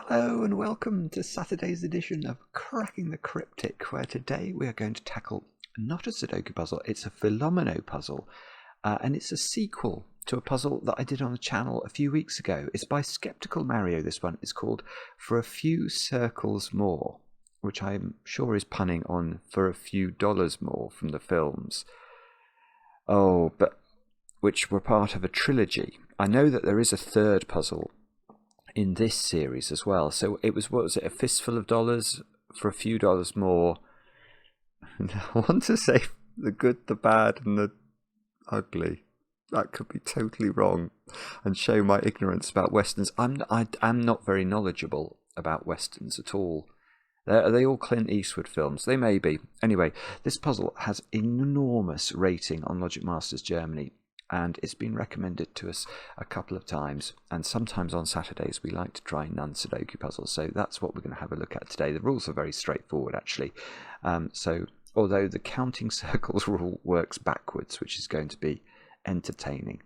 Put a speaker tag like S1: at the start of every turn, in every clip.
S1: Hello and welcome to Saturday's edition of Cracking the Cryptic, where today we are going to tackle not a Sudoku puzzle, it's a Fillomino puzzle, and it's a sequel to a puzzle that I did on the channel a few weeks ago. It's by Skeptical Mario, this one. It's called For a Few Circles More, which I'm sure is punning on For a Few Dollars More from the films. Oh, but which were part of a trilogy. I know that there is a third puzzle in this series as well. So it was, what was it, a fistful of dollars for a few dollars more. I want to say the good, the bad, and the ugly. That could be totally wrong and show my ignorance about Westerns. I'm not very knowledgeable about Westerns at all. Are they all Clint Eastwood films? They may be. Anyway, this puzzle has enormous rating on Logic Masters Germany, and it's been recommended to us a couple of times, and sometimes on Saturdays we like to try non-Sudoku puzzles, so that's what we're going to have a look at today. The rules are very straightforward, actually. So although the counting circles rule works backwards, which is going to be entertaining,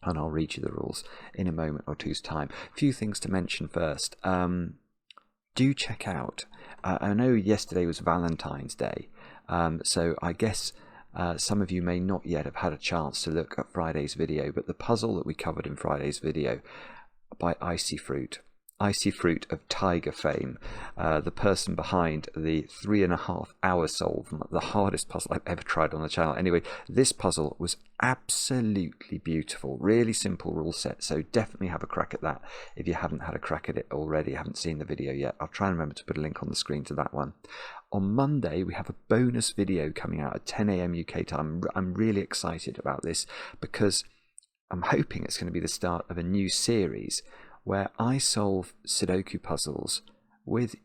S1: and I'll read you the rules in a moment or two's time. A few things to mention first. Do check out, I know yesterday was Valentine's Day, so I guess some of you may not yet have had a chance to look at Friday's video, but the puzzle that we covered in Friday's video by IcyFruit of Tiger fame, the person behind the 3.5 hour solve, the hardest puzzle I've ever tried on the channel. Anyway, this puzzle was absolutely beautiful, really simple rule set, so definitely have a crack at that if you haven't had a crack at it already, haven't seen the video yet. I'll try and remember to put a link on the screen to that one. On Monday we have a bonus video coming out at 10 AM UK time. I'm really excited about this because I'm hoping it's going to be the start of a new series where I solve Sudoku puzzles with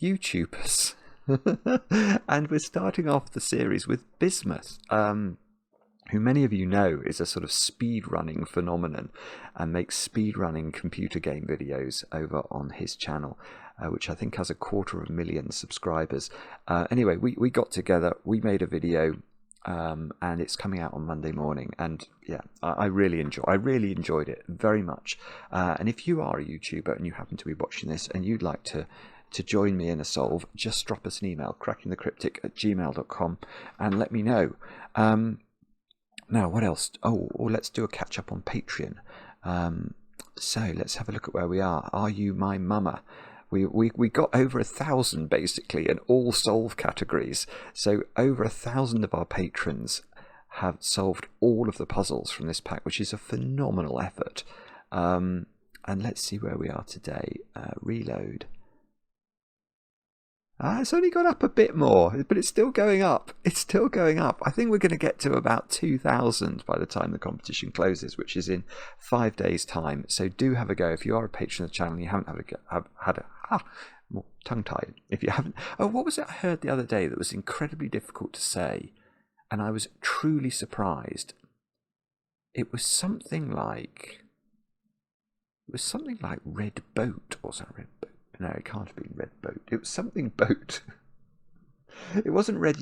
S1: YouTubers. And we're starting off the series with Bismuth, who many of you know is a sort of speedrunning phenomenon and makes speedrunning computer game videos over on his channel, which I think has 250,000 subscribers. Anyway, we got together, we made a video, and it's coming out on Monday morning, and yeah, I really enjoyed it very much. And if you are a YouTuber and you happen to be watching this and you'd like to join me in a solve, just drop us an email, crackingthecryptic@gmail.com, and let me know. Now, what else? Oh, let's do a catch up on Patreon. So let's have a look at where we are. Are You My Mama? We got over 1,000 basically in all solve categories. So over 1,000 of our patrons have solved all of the puzzles from this pack, which is a phenomenal effort. And let's see where we are today. Reload. It's only gone up a bit more, but it's still going up. It's still going up. I think we're going to get to about 2,000 by the time the competition closes, which is in 5 days' time. So do have a go. If you are a patron of the channel and you haven't had a more tongue-tied. If you haven't... Oh, what was it I heard the other day that was incredibly difficult to say? And I was truly surprised. It was something like... red boat, or something. Red boat. No, it can't have been red boat. It was something boat. It wasn't red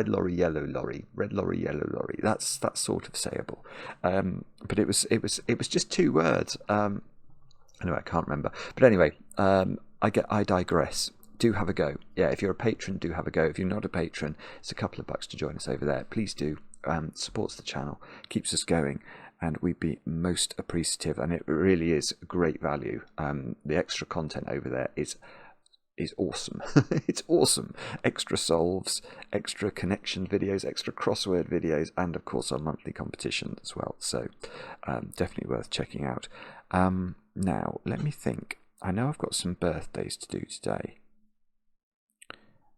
S1: lorry, yellow lorry. Red lorry, yellow lorry. That's sort of sayable. But it was just 2 words. Anyway, I can't remember. But anyway, I digress. Do have a go. Yeah, if you're a patron, do have a go. If you're not a patron, it's a couple of bucks to join us over there. Please do. Supports the channel, keeps us going, and we'd be most appreciative, and it really is great value. The extra content over there is awesome. It's awesome. Extra solves, extra connection videos, extra crossword videos, and of course our monthly competition as well. So definitely worth checking out. Now, let me think. I know I've got some birthdays to do today.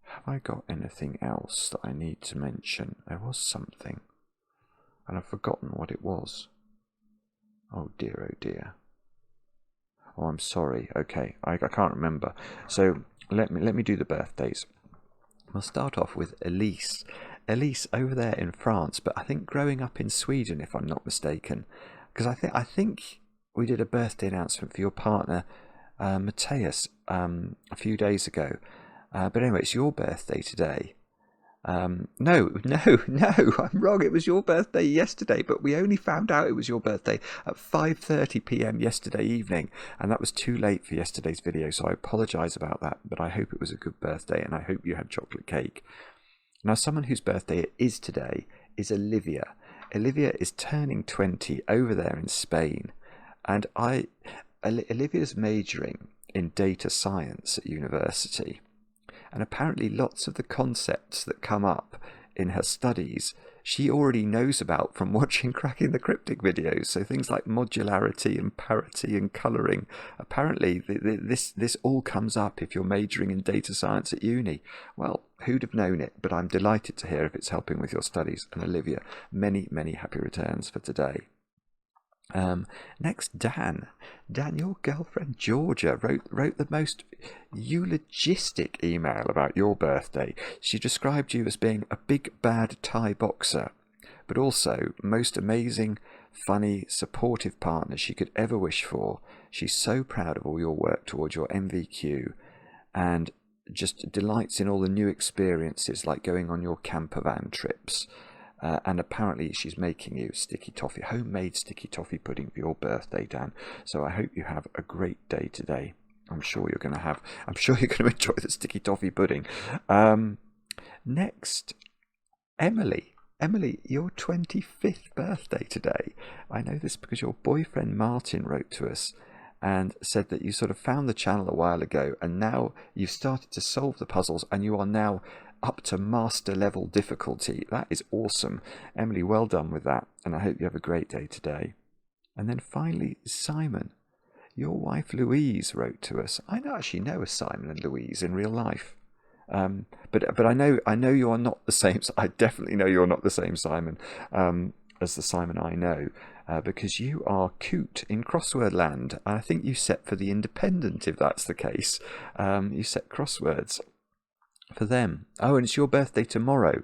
S1: Have I got anything else that I need to mention? There was something, and I've forgotten what it was. Oh dear, oh dear. Oh, I'm sorry. Okay, I can't remember. So let me do the birthdays. We'll start off with Elise. Elise over there in France, but I think growing up in Sweden, if I'm not mistaken, because I think we did a birthday announcement for your partner, Matthias, a few days ago. But anyway, it's your birthday today. No, I'm wrong. It was your birthday yesterday, but we only found out it was your birthday at 5:30 p.m. yesterday evening, and that was too late for yesterday's video, so I apologise about that, but I hope it was a good birthday, and I hope you had chocolate cake. Now, someone whose birthday it is today is Olivia. Olivia is turning 20 over there in Spain, and Olivia's majoring in data science at university. And apparently lots of the concepts that come up in her studies she already knows about from watching Cracking the Cryptic videos. So things like modularity and parity and colouring. Apparently this all comes up if you're majoring in data science at uni. Well, who'd have known it? But I'm delighted to hear if it's helping with your studies. And Olivia, many, many happy returns for today. Next, Dan, your girlfriend Georgia wrote the most eulogistic email about your birthday. She described you as being a big bad Thai boxer, but also most amazing, funny, supportive partner she could ever wish for. She's so proud of all your work towards your MVQ, and just delights in all the new experiences like going on your camper van trips. And apparently she's making you homemade sticky toffee pudding for your birthday, Dan. So I hope you have a great day today. I'm sure you're going to enjoy the sticky toffee pudding. Next, Emily, your 25th birthday today. I know this because your boyfriend Martin wrote to us and said that you sort of found the channel a while ago, and now you've started to solve the puzzles, and you are now up to master level difficulty. That is awesome. Emily, well done with that, and I hope you have a great day today. And then finally, Simon, your wife Louise wrote to us. I actually know a Simon and Louise in real life. But I know you are not the same. I definitely know you're not the same Simon as the Simon I know, because you are Coot in Crossword Land. I think you set for the Independent, if that's the case. You set crosswords for them. Oh, and it's your birthday tomorrow.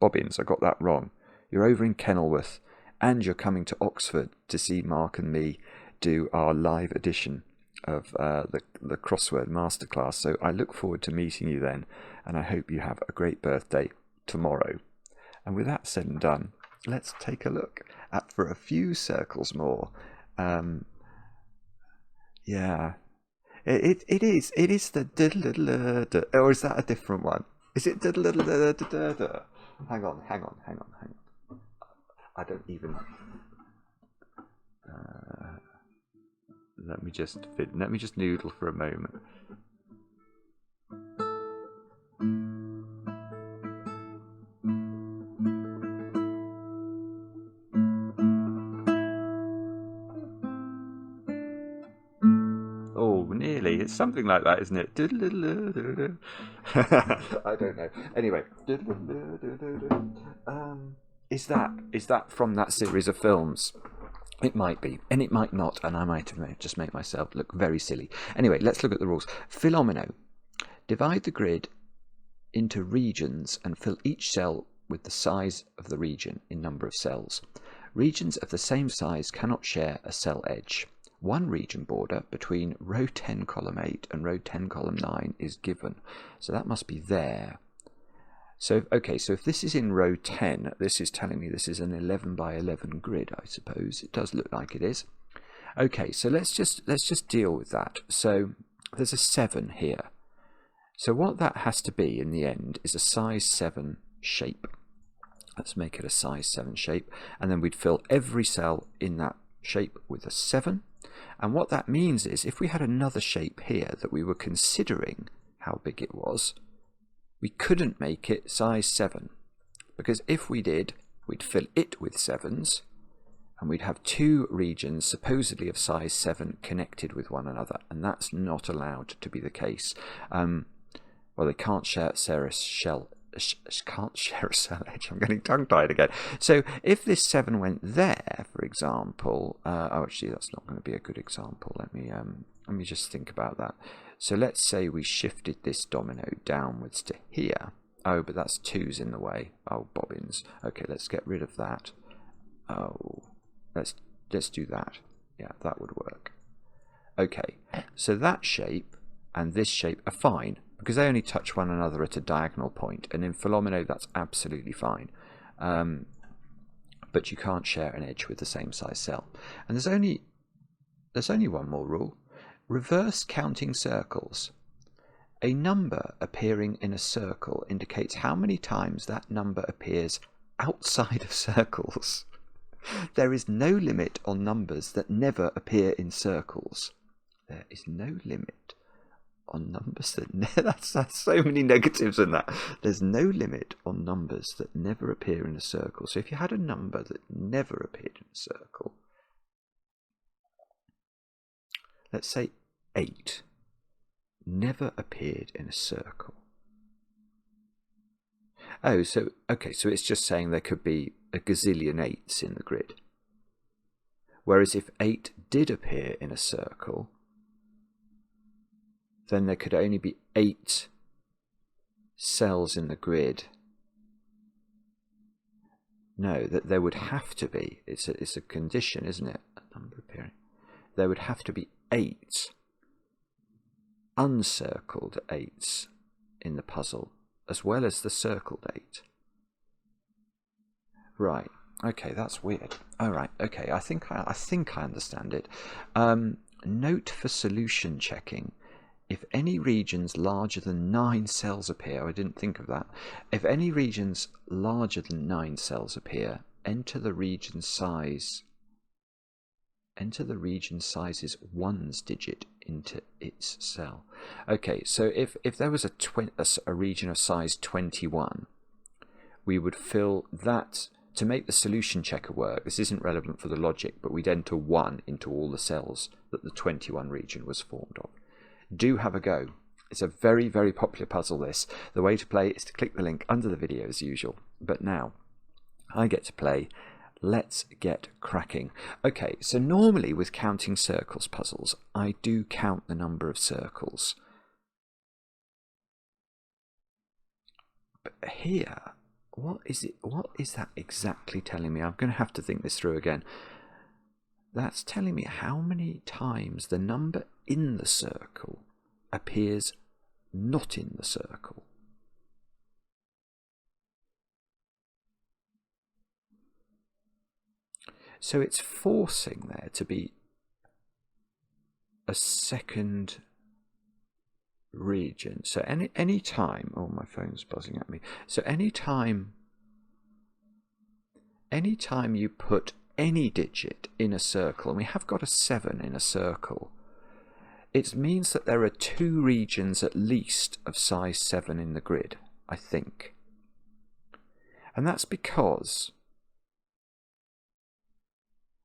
S1: Bobbins, I got that wrong. You're over in Kenilworth, and you're coming to Oxford to see Mark and me do our live edition of the crossword masterclass. So I look forward to meeting you then, and I hope you have a great birthday tomorrow. And with that said and done, let's take a look at for a few circles more. Yeah. It is the diddle-diddle-diddle, or is that a different one? Is it diddle-diddle-diddle-diddle? Hang on. I don't even. Let me just noodle for a moment. Nearly. It's something like that, isn't it? I don't know. Anyway, is that from that series of films? It might be, and it might not, and I might have just made myself look very silly. Anyway, let's look at the rules. Fillomino. Divide the grid into regions and fill each cell with the size of the region in number of cells. Regions of the same size cannot share a cell edge. One region border between row 10 column 8 and row 10 column 9 is given. So that must be there. So, okay, so if this is in row 10, this is telling me this is an 11 by 11 grid, I suppose. It does look like it is. Okay, so let's just deal with that. So there's a 7 here. So what that has to be in the end is a size 7 shape. Let's make it a size 7 shape, and then we'd fill every cell in that shape with a 7. And what that means is if we had another shape here that we were considering how big it was, we couldn't make it size 7, because if we did, we'd fill it with 7s, and we'd have two regions supposedly of size 7 connected with one another, and that's not allowed to be the case. Well, they can't share a cell edge. I'm getting tongue-tied again. So if this 7 went there, for example, actually that's not going to be a good example. Let me just think about that. So let's say we shifted this domino downwards to here. Oh, but that's 2's in the way. Oh, bobbins. Okay, let's get rid of that. Oh, let's do that. Yeah, that would work. Okay, so that shape and this shape are fine, because they only touch one another at a diagonal point, and in Fillomino that's absolutely fine. But you can't share an edge with the same size cell. And there's only one more rule. Reverse counting circles. A number appearing in a circle indicates how many times that number appears outside of circles. There is no limit on numbers that never appear in circles. There is no limit on numbers that that's so many negatives in that. There's no limit on numbers that never appear in a circle. So if you had a number that never appeared in a circle, let's say 8 never appeared in a circle. Oh, so okay, so it's just saying there could be a gazillion 8s in the grid. Whereas if 8 did appear in a circle, then there could only be 8 cells in the grid. No, that there would have to be. It's a condition, isn't it? A number appearing. There would have to be 8 uncircled 8s in the puzzle, as well as the circled 8. Right. Okay, that's weird. All right. Okay, I think I understand it. Note for solution checking. If any regions larger than 9 cells appear, I didn't think of that. If any regions larger than 9 cells appear, enter the region size. Enter the region size's ones digit into its cell. Okay, so if there was a region of size 21, we would fill that to make the solution checker work. This isn't relevant for the logic, but we'd enter 1 into all the cells that the 21 region was formed of. Do have a go. It's a very, very popular puzzle, this. The way to play is to click the link under the video as usual. But now, I get to play. Let's get cracking. Okay, so normally with counting circles puzzles, I do count the number of circles. But here, what is it? What is that exactly telling me? I'm going to have to think this through again. That's telling me how many times the number in the circle appears not in the circle. So it's forcing there to be a second region. So any time, oh, my phone's buzzing at me. So any time you put any digit in a circle, and we have got a 7 in a circle, it means that there are 2 regions at least of size 7 in the grid, I think. And that's because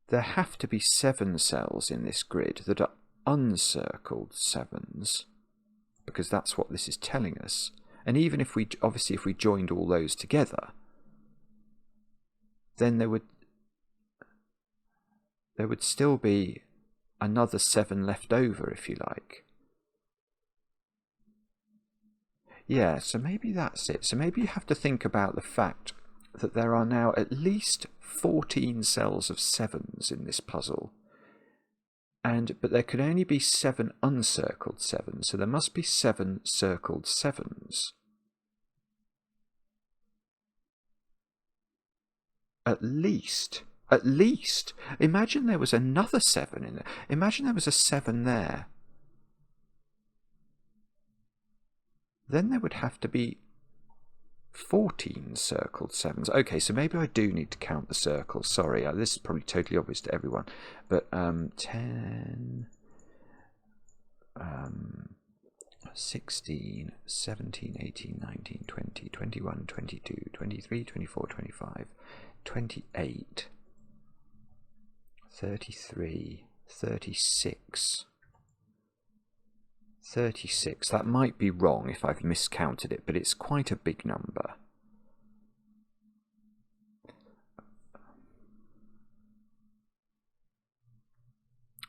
S1: there have to be 7 cells in this grid that are uncircled 7s, because that's what this is telling us. And even if we, obviously, if we joined all those together, then there would still be another 7 left over, if you like. Yeah, so maybe that's it. So maybe you have to think about the fact that there are now at least 14 cells of 7s in this puzzle. But there could only be 7 uncircled 7s, so there must be 7 circled 7s. At least. Imagine there was another 7 in there. Imagine there was a 7 there. Then there would have to be 14 circled 7s. Okay, so maybe I do need to count the circles. Sorry, this is probably totally obvious to everyone. But 10, 16, 17, 18, 19, 20, 21, 22, 23, 24, 25, 28, 33, 36. 36. That might be wrong if I've miscounted it, but it's quite a big number.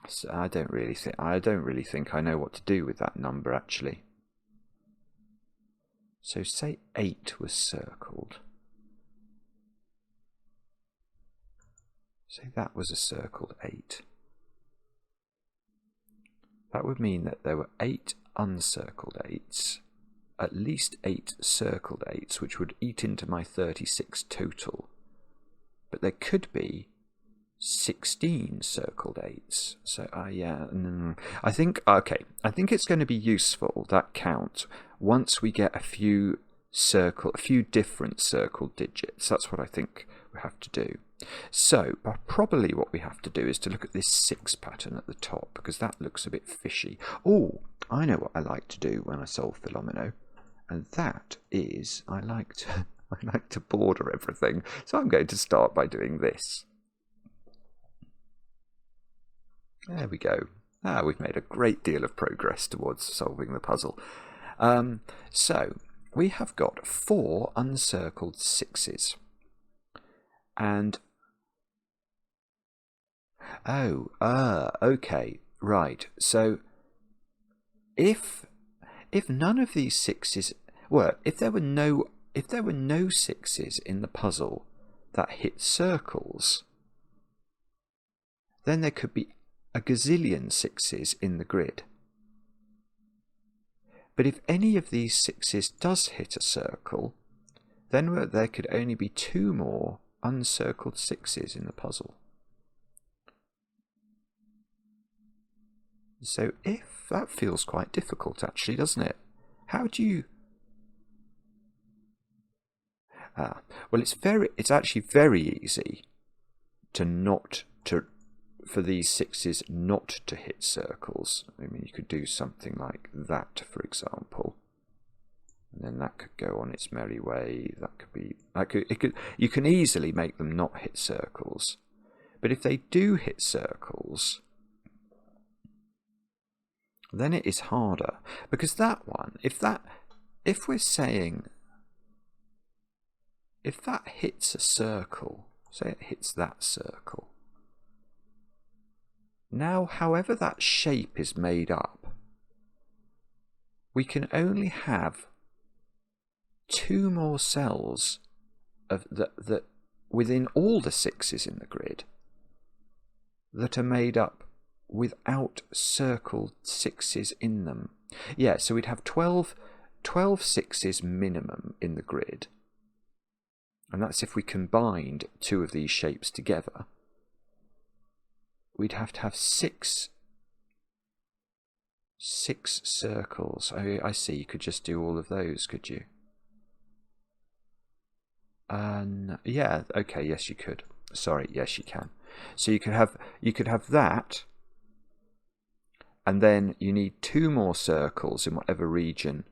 S1: So I don't really think I know what to do with that number, actually. So say 8 was circled. Say that was a circled 8. That would mean that there were 8 uncircled 8s at least 8 circled 8s, which would eat into my 36 total. But there could be 16 circled 8s. So, yeah, I think it's going to be useful, that count, once we get a few different circled digits. That's what I think we have to do. So probably what we have to do is to look at this 6 pattern at the top, because that looks a bit fishy. Oh, I know what I like to do when I solve Fillomino, and that is I like to border everything. So I'm going to start by doing this. There we go. We've made a great deal of progress towards solving the puzzle. So we have got 4 uncircled 6s. And okay, right. So if none of these 6s, well, if there were no 6s in the puzzle that hit circles, then there could be a gazillion 6s in the grid. But if any of these 6s does hit a circle, then there could only be 2 more uncircled 6s in the puzzle. So that feels quite difficult, actually, doesn't it? How do you... well, it's actually very easy for these 6s not to hit circles. I mean, you could do something like that, for example, and then that could go on its merry way. You can easily make them not hit circles. But if they do hit circles, then it is harder, because that one, if that hits a circle, say it hits that circle, now however that shape is made up, we can only have 2 more cells of that within all the 6s in the grid that are made up without circled 6s in them. Yeah, so we'd have 12 6s minimum in the grid, and that's if we combined 2 of these shapes together. We'd have to have 6 circles. Oh, I see. You could just do all of those, could you? Yeah. Okay. Yes, you could. Sorry. Yes, you can. So you could have that, and then you need 2 more circles in whatever region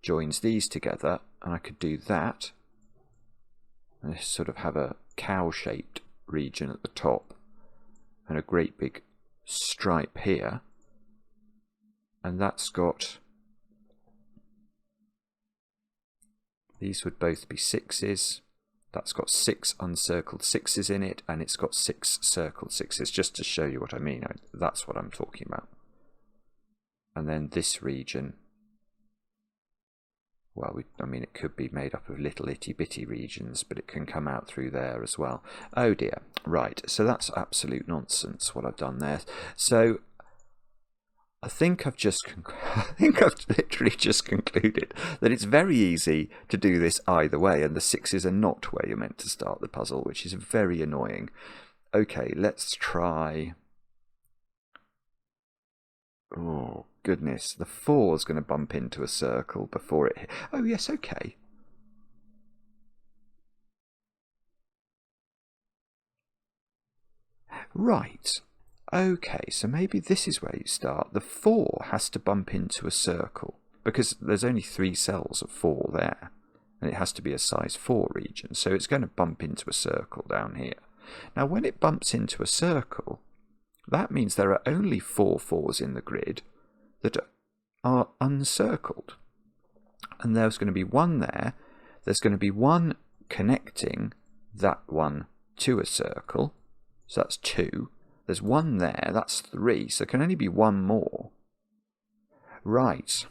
S1: joins these together, and I could do that, and sort of have a cow-shaped region at the top, and a great big stripe here, and that's got, these would both be 6s. That's got 6 uncircled 6s in it, and it's got 6 circled 6s, just to show you what I mean. That's what I'm talking about. And then this region, well, I mean, it could be made up of little itty-bitty regions, but it can come out through there as well. Oh dear. Right, so that's absolute nonsense, what I've done there. So I think I've literally just concluded that it's very easy to do this either way, and the 6s are not where you're meant to start the puzzle, which is very annoying. Okay, let's try... Oh, goodness. The 4 is going to bump into a circle before it... Oh, yes, okay. Right. Okay, so maybe this is where you start. The 4 has to bump into a circle, because there's only 3 cells of 4 there, and it has to be a size 4 region, so it's going to bump into a circle down here. Now, when it bumps into a circle, that means there are only 4 4s in the grid that are uncircled. And there's going to be 1 there. There's going to be 1 connecting that one to a circle. So that's 2. There's 1 there. That's 3. So there can only be 1 more. Right.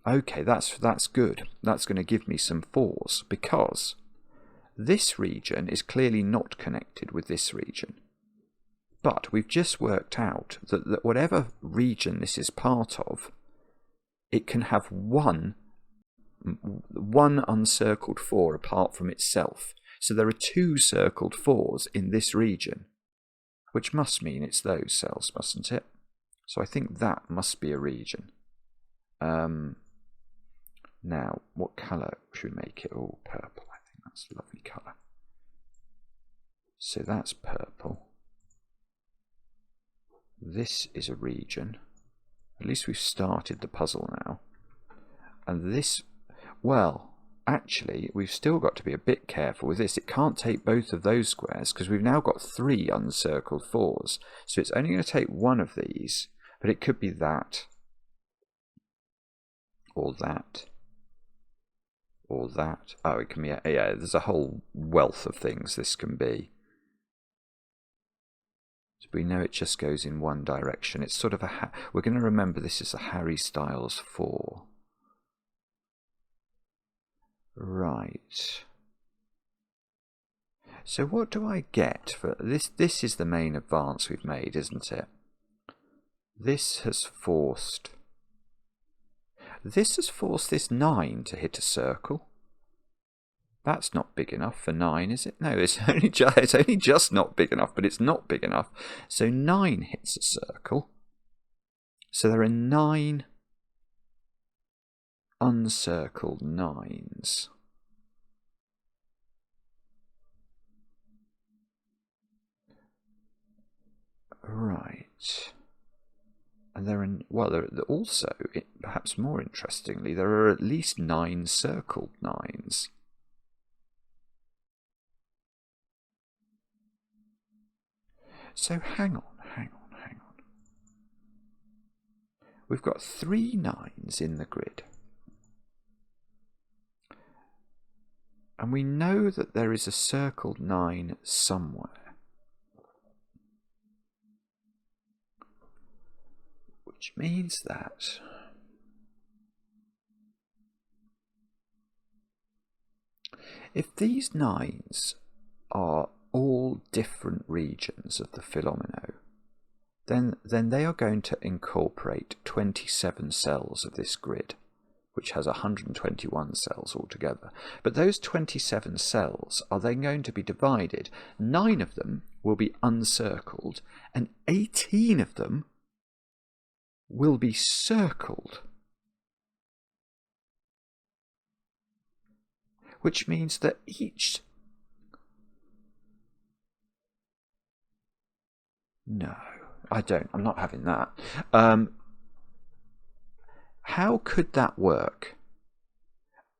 S1: Okay, that's good. That's going to give me some 4s, because this region is clearly not connected with this region. But we've just worked out that whatever region this is part of, it can have 1 one uncircled 4 apart from itself. So there are 2 circled 4s in this region, which must mean it's those cells, mustn't it? So I think that must be a region. Now, what colour should we make it? Oh, purple. I think that's a lovely colour. So that's purple. This is a region. At least we've started the puzzle now. And this, well, actually, we've still got to be a bit careful with this. It can't take both of those squares because we've now got 3 uncircled 4s. So it's only going to take one of these, but it could be that, or that, or that. Oh, it can be, yeah, there's a whole wealth of things this can be. So we know it just goes in one direction. It's sort of a, we're going to remember this is a Harry Styles 4. Right. So what do I get for this? This is the main advance we've made, isn't it? This has forced this 9 to hit a circle. That's not big enough for 9, is it? No, it's only just not big enough, but it's not big enough. So 9 hits a circle. So there are 9 uncircled 9s. Right. And there are also, perhaps more interestingly, there are at least 9 circled 9s. So hang on. We've got 3 9s in the grid. And we know that there is a circled 9 somewhere. Which means that if these 9s are all different regions of the Fillomino, then they are going to incorporate 27 cells of this grid, which has 121 cells altogether. But those 27 cells are then going to be divided. 9 of them will be uncircled, and 18 of them will be circled. Which means that each... No, I'm not having that. How could that work?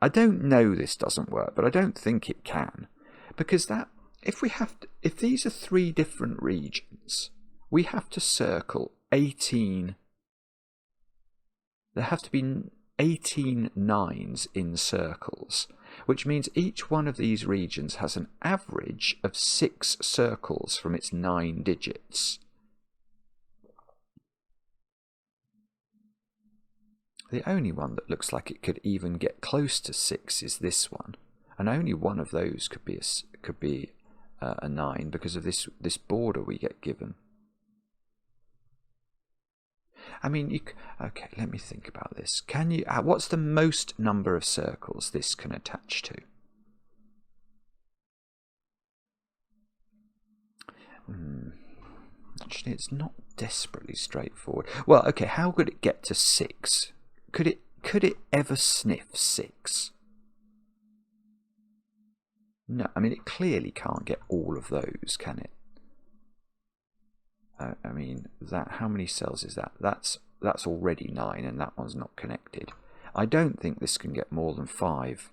S1: I don't know this doesn't work, but I don't think it can. Because if these are 3 different regions, we have to circle 18. There have to be 18 9s in circles, which means each one of these regions has an average of 6 circles from its 9 digits. The only one that looks like it could even get close to 6 is this one, and only one of those could be a 9 because of this border we get given. I mean, okay, let me think about this. Can you? What's the most number of circles this can attach to? Actually, it's not desperately straightforward. Well, okay, how could it get to 6? Could it ever sniff 6? No, I mean, it clearly can't get all of those, can it? I mean, how many cells is that? That's already 9, and that one's not connected. I don't think this can get more than 5.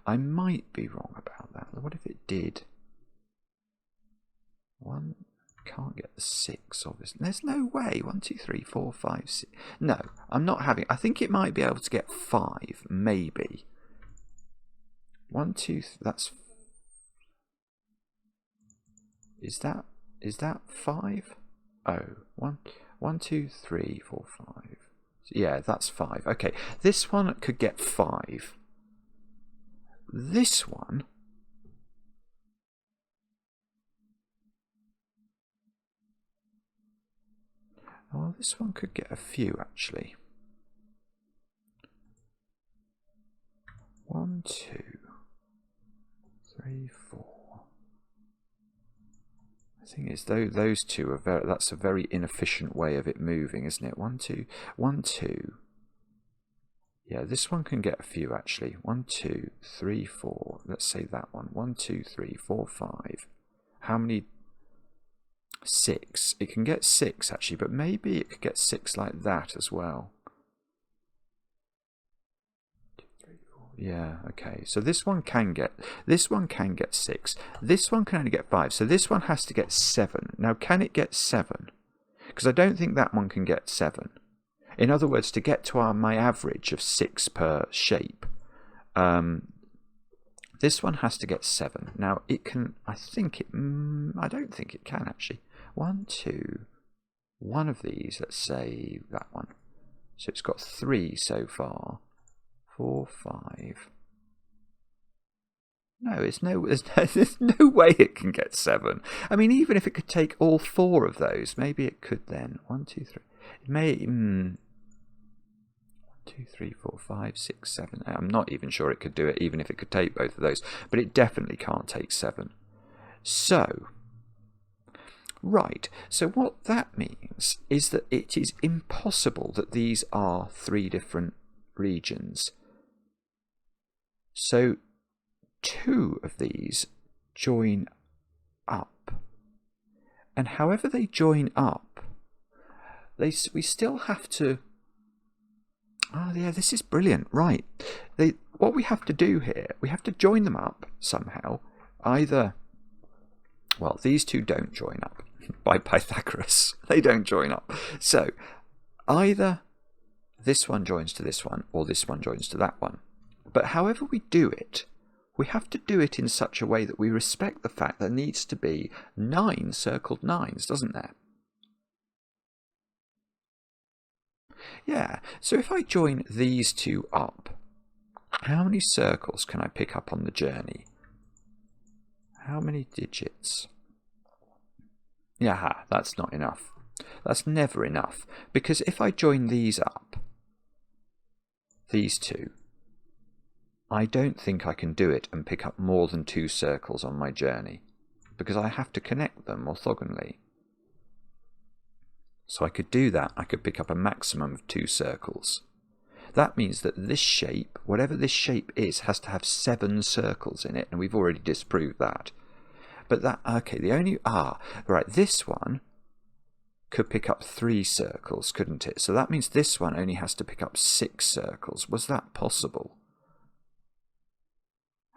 S1: I might be wrong about that. What if it did? 1 can't get the 6, obviously. There's no way. 1, 2, 3, 4, 5, 6. No, I'm not having. I think it might be able to get 5, maybe. 1, 2. That's. Is that 5? Oh, 1, 2, 3, 4, 5. Yeah, that's 5. Okay, this one could get 5. This one. Oh, this one could get a few, actually. 1, 2, 3, 4. The thing is, though, those two are that's a very inefficient way of it moving, isn't it? 1, 2, 1, 2. Yeah, this one can get a few actually. 1, 2, 3, 4. Let's say that one. 1, 2, 3, 4, 5. How many? 6. It can get 6 actually, but maybe it could get 6 like that as well. 2, 3, 4. Yeah, okay. So this one can get 6. This one can only get 5. So this one has to get 7. Now, can it get 7? Because I don't think that one can get 7. In other words, to get to my average of 6 per shape, this one has to get 7. Now, it can, I don't think it can actually. 1, 2, one of these, let's say that one. So it's got 3 so far. 4, 5. No, there's no way it can get 7. I mean, even if it could take all 4 of those, maybe it could then. 1, 2, 3. It may, 1, 2, 3, 4, 5, 6, 7. I'm not even sure it could do it, even if it could take both of those. But it definitely can't take 7. So, right. So what that means is that it is impossible that these are 3 different regions. So 2 of these join up. And however they join up, we still have to... Oh yeah, this is brilliant. Right. What we have to do here, we have to join them up somehow. Either... Well, these 2 don't join up by Pythagoras. They don't join up. So, either this one joins to this one, or this one joins to that one. But however we do it, we have to do it in such a way that we respect the fact there needs to be 9 circled 9s, doesn't there? Yeah, so if I join these 2 up, how many circles can I pick up on the journey? How many digits? Yeah, that's not enough. That's never enough. Because if I join these up, these 2, I don't think I can do it and pick up more than 2 circles on my journey. Because I have to connect them orthogonally. So I could do that. I could pick up a maximum of 2 circles. That means that this shape, whatever this shape is, has to have 7 circles in it. And we've already disproved that. But that, okay, right, this one could pick up 3 circles, couldn't it? So that means this one only has to pick up 6 circles. Was that possible?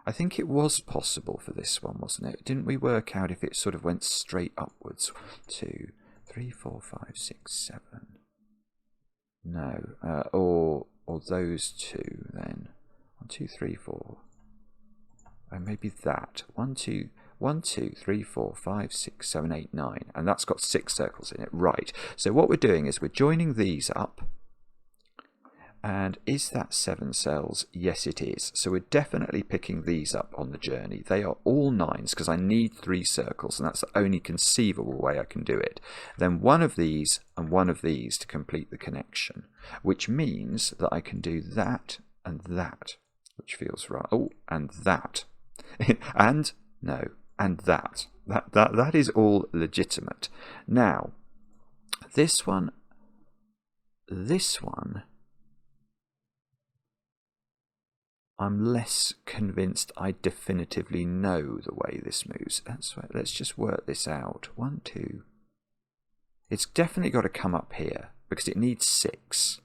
S1: I think it was possible for this one, wasn't it? Didn't we work out if it sort of went straight upwards? 2, 3, 4, 5, 6, 7. No, or those 2 then. 1, 2, 3, 4. Oh, maybe that. 1, 2, 3, 4, 5, 6, 7, 8, 9. And that's got 6 circles in it. Right. So what we're doing is we're joining these up. And is that 7 cells? Yes, it is. So we're definitely picking these up on the journey. They are all 9s because I need 3 circles, and that's the only conceivable way I can do it. Then one of these and one of these to complete the connection, which means that I can do that and that, which feels right. Oh, and that. And, no, and that. That is all legitimate. Now, this one... I'm less convinced I definitively know the way this moves. That's right. Let's just work this out. 1, 2. It's definitely got to come up here because it needs 6.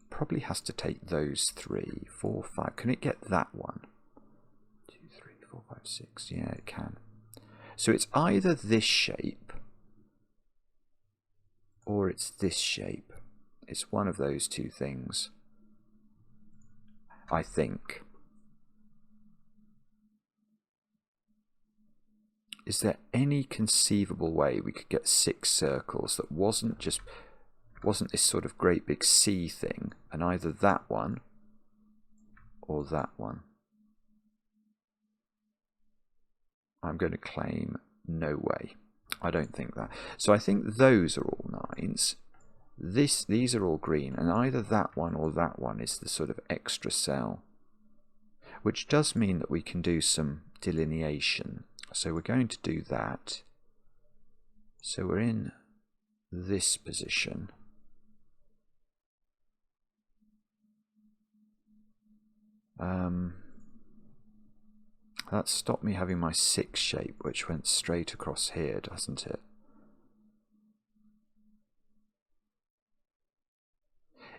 S1: Probably has to take those 3, 4, 5. Can it get that one? 2, 3, 4, 5, 6. Yeah, it can. So it's either this shape or it's this shape. It's one of those 2 things. I think. Is there any conceivable way we could get 6 circles that wasn't this sort of great big C thing, and either that one or that one? I'm going to claim no way. I don't think that. So I think those are all 9s. these are all green, and either that one or that one is the sort of extra cell, which does mean that we can do some delineation. So we're going to do that. So we're in this position. That stopped me having my 6 shape, which went straight across here, doesn't it?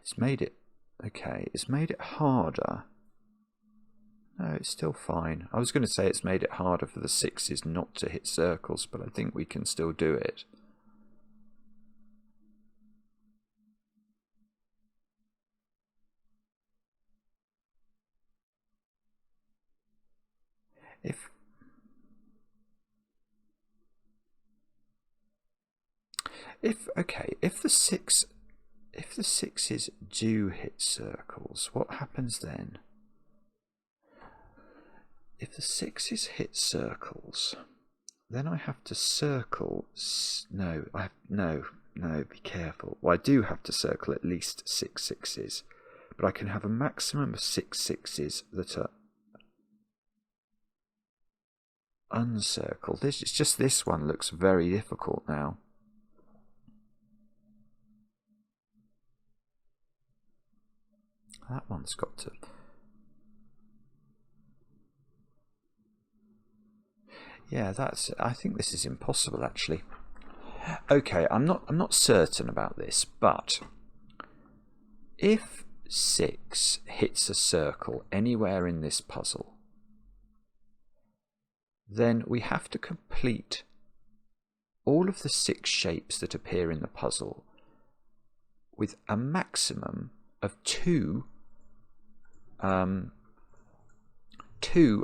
S1: It's made it, okay, it's made it harder. No, it's still fine. I was going to say it's made it harder for the 6s not to hit circles, but I think we can still do it. If the 6s do hit circles, what happens then? If the 6s hit circles, then I have to circle. No, be careful. Well, I do have to circle at least 6 6s, but I can have a maximum of 6 6s that are uncircled. It's just this one looks very difficult now. That one's got to. Yeah, I think this is impossible actually. Okay, I'm not certain about this, but if 6 hits a circle anywhere in this puzzle, then we have to complete all of the 6 shapes that appear in the puzzle with a maximum of 2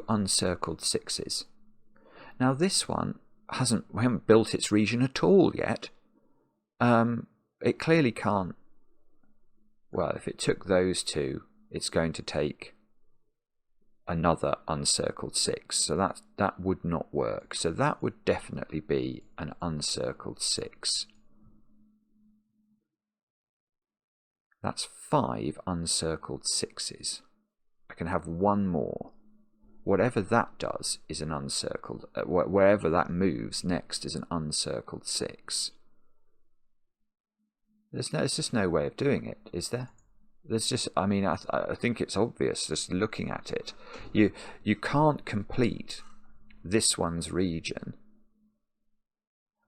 S1: uncircled 6s. Now this one we haven't built its region at all yet. It clearly can't. Well, if it took those 2, it's going to take another uncircled 6, so that would not work. So that would definitely be an uncircled 6. That's 5 uncircled 6s. I can have 1 more. Whatever that does is an uncircled. Wherever that moves next is an uncircled 6. There's just no way of doing it, is there? There's just. I mean, I think it's obvious just looking at it. You can't complete this one's region.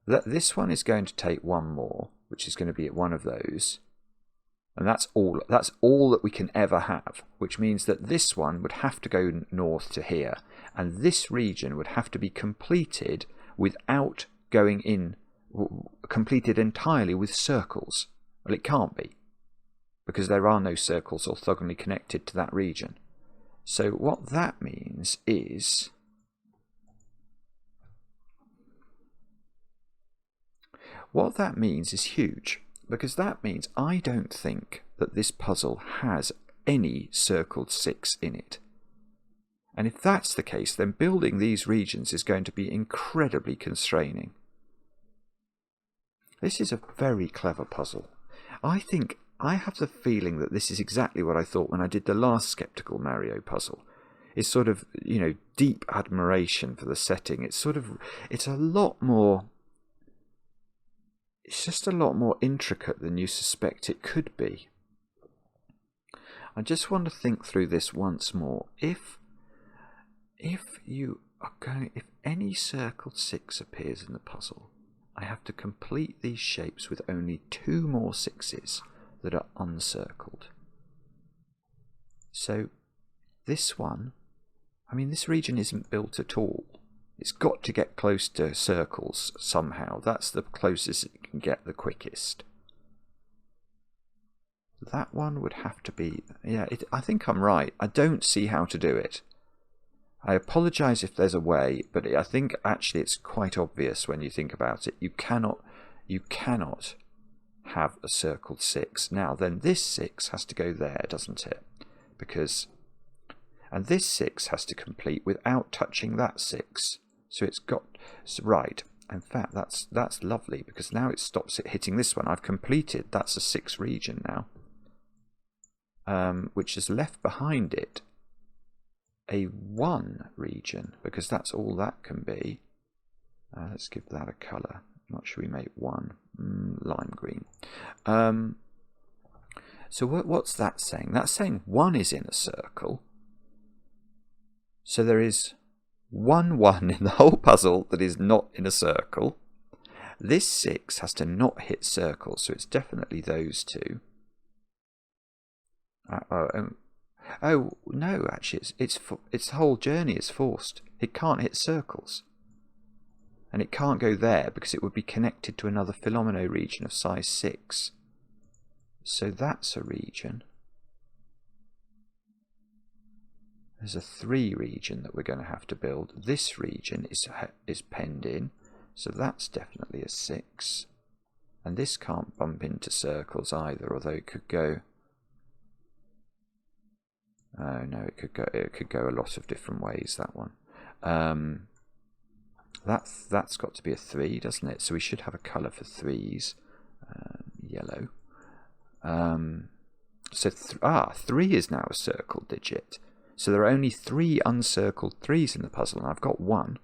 S1: This one is going to take 1 more, which is going to be at one of those. And that's all that we can ever have, which means that this one would have to go north to here, and this region would have to be completed without going in, completed entirely with circles. Well, it can't be, because there are no circles orthogonally connected to that region. So what that means is huge. Because that means I don't think that this puzzle has any circled 6 in it. And if that's the case, then building these regions is going to be incredibly constraining. This is a very clever puzzle. I have the feeling that this is exactly what I thought when I did the last Skeptical Mario puzzle. It's sort of, deep admiration for the setting. It's a lot more. It's just a lot more intricate than you suspect it could be. I just want to think through this once more. If any circled 6 appears in the puzzle, I have to complete these shapes with only 2 more 6s that are uncircled. So this one, this region isn't built at all. It's got to get close to circles somehow. That's the closest it can get the quickest. That one would have to be. Yeah, I think I'm right. I don't see how to do it. I apologise if there's a way, but I think actually it's quite obvious when you think about it. You cannot have a circled 6. Now then, this 6 has to go there, doesn't it? And this 6 has to complete without touching that 6. So it's got, right, In fact, that's lovely, because now it stops it hitting this one. I've completed, that's a 6 region now, which has left behind it a 1 region, because that's all that can be. Let's give that a colour. What should we make 1? Lime green. So what's that saying? That's saying 1 is in a circle. So there is 1 1 in the whole puzzle that is not in a circle. This 6 has to not hit circles, so it's definitely those two. Oh no, actually, its whole journey is forced. It can't hit circles, and it can't go there because it would be connected to another Fillomino region of size 6. So that's a region. There's a 3 region that we're going to have to build. This region is penned in, so that's definitely a 6. And this can't bump into circles either, although it could go. Oh no, it could go a lot of different ways, that one. That's got to be a 3, doesn't it? So we should have a colour for 3s. Yellow. So 3 is now a circle digit. So there are only 3 uncircled 3s in the puzzle, and I've got 1.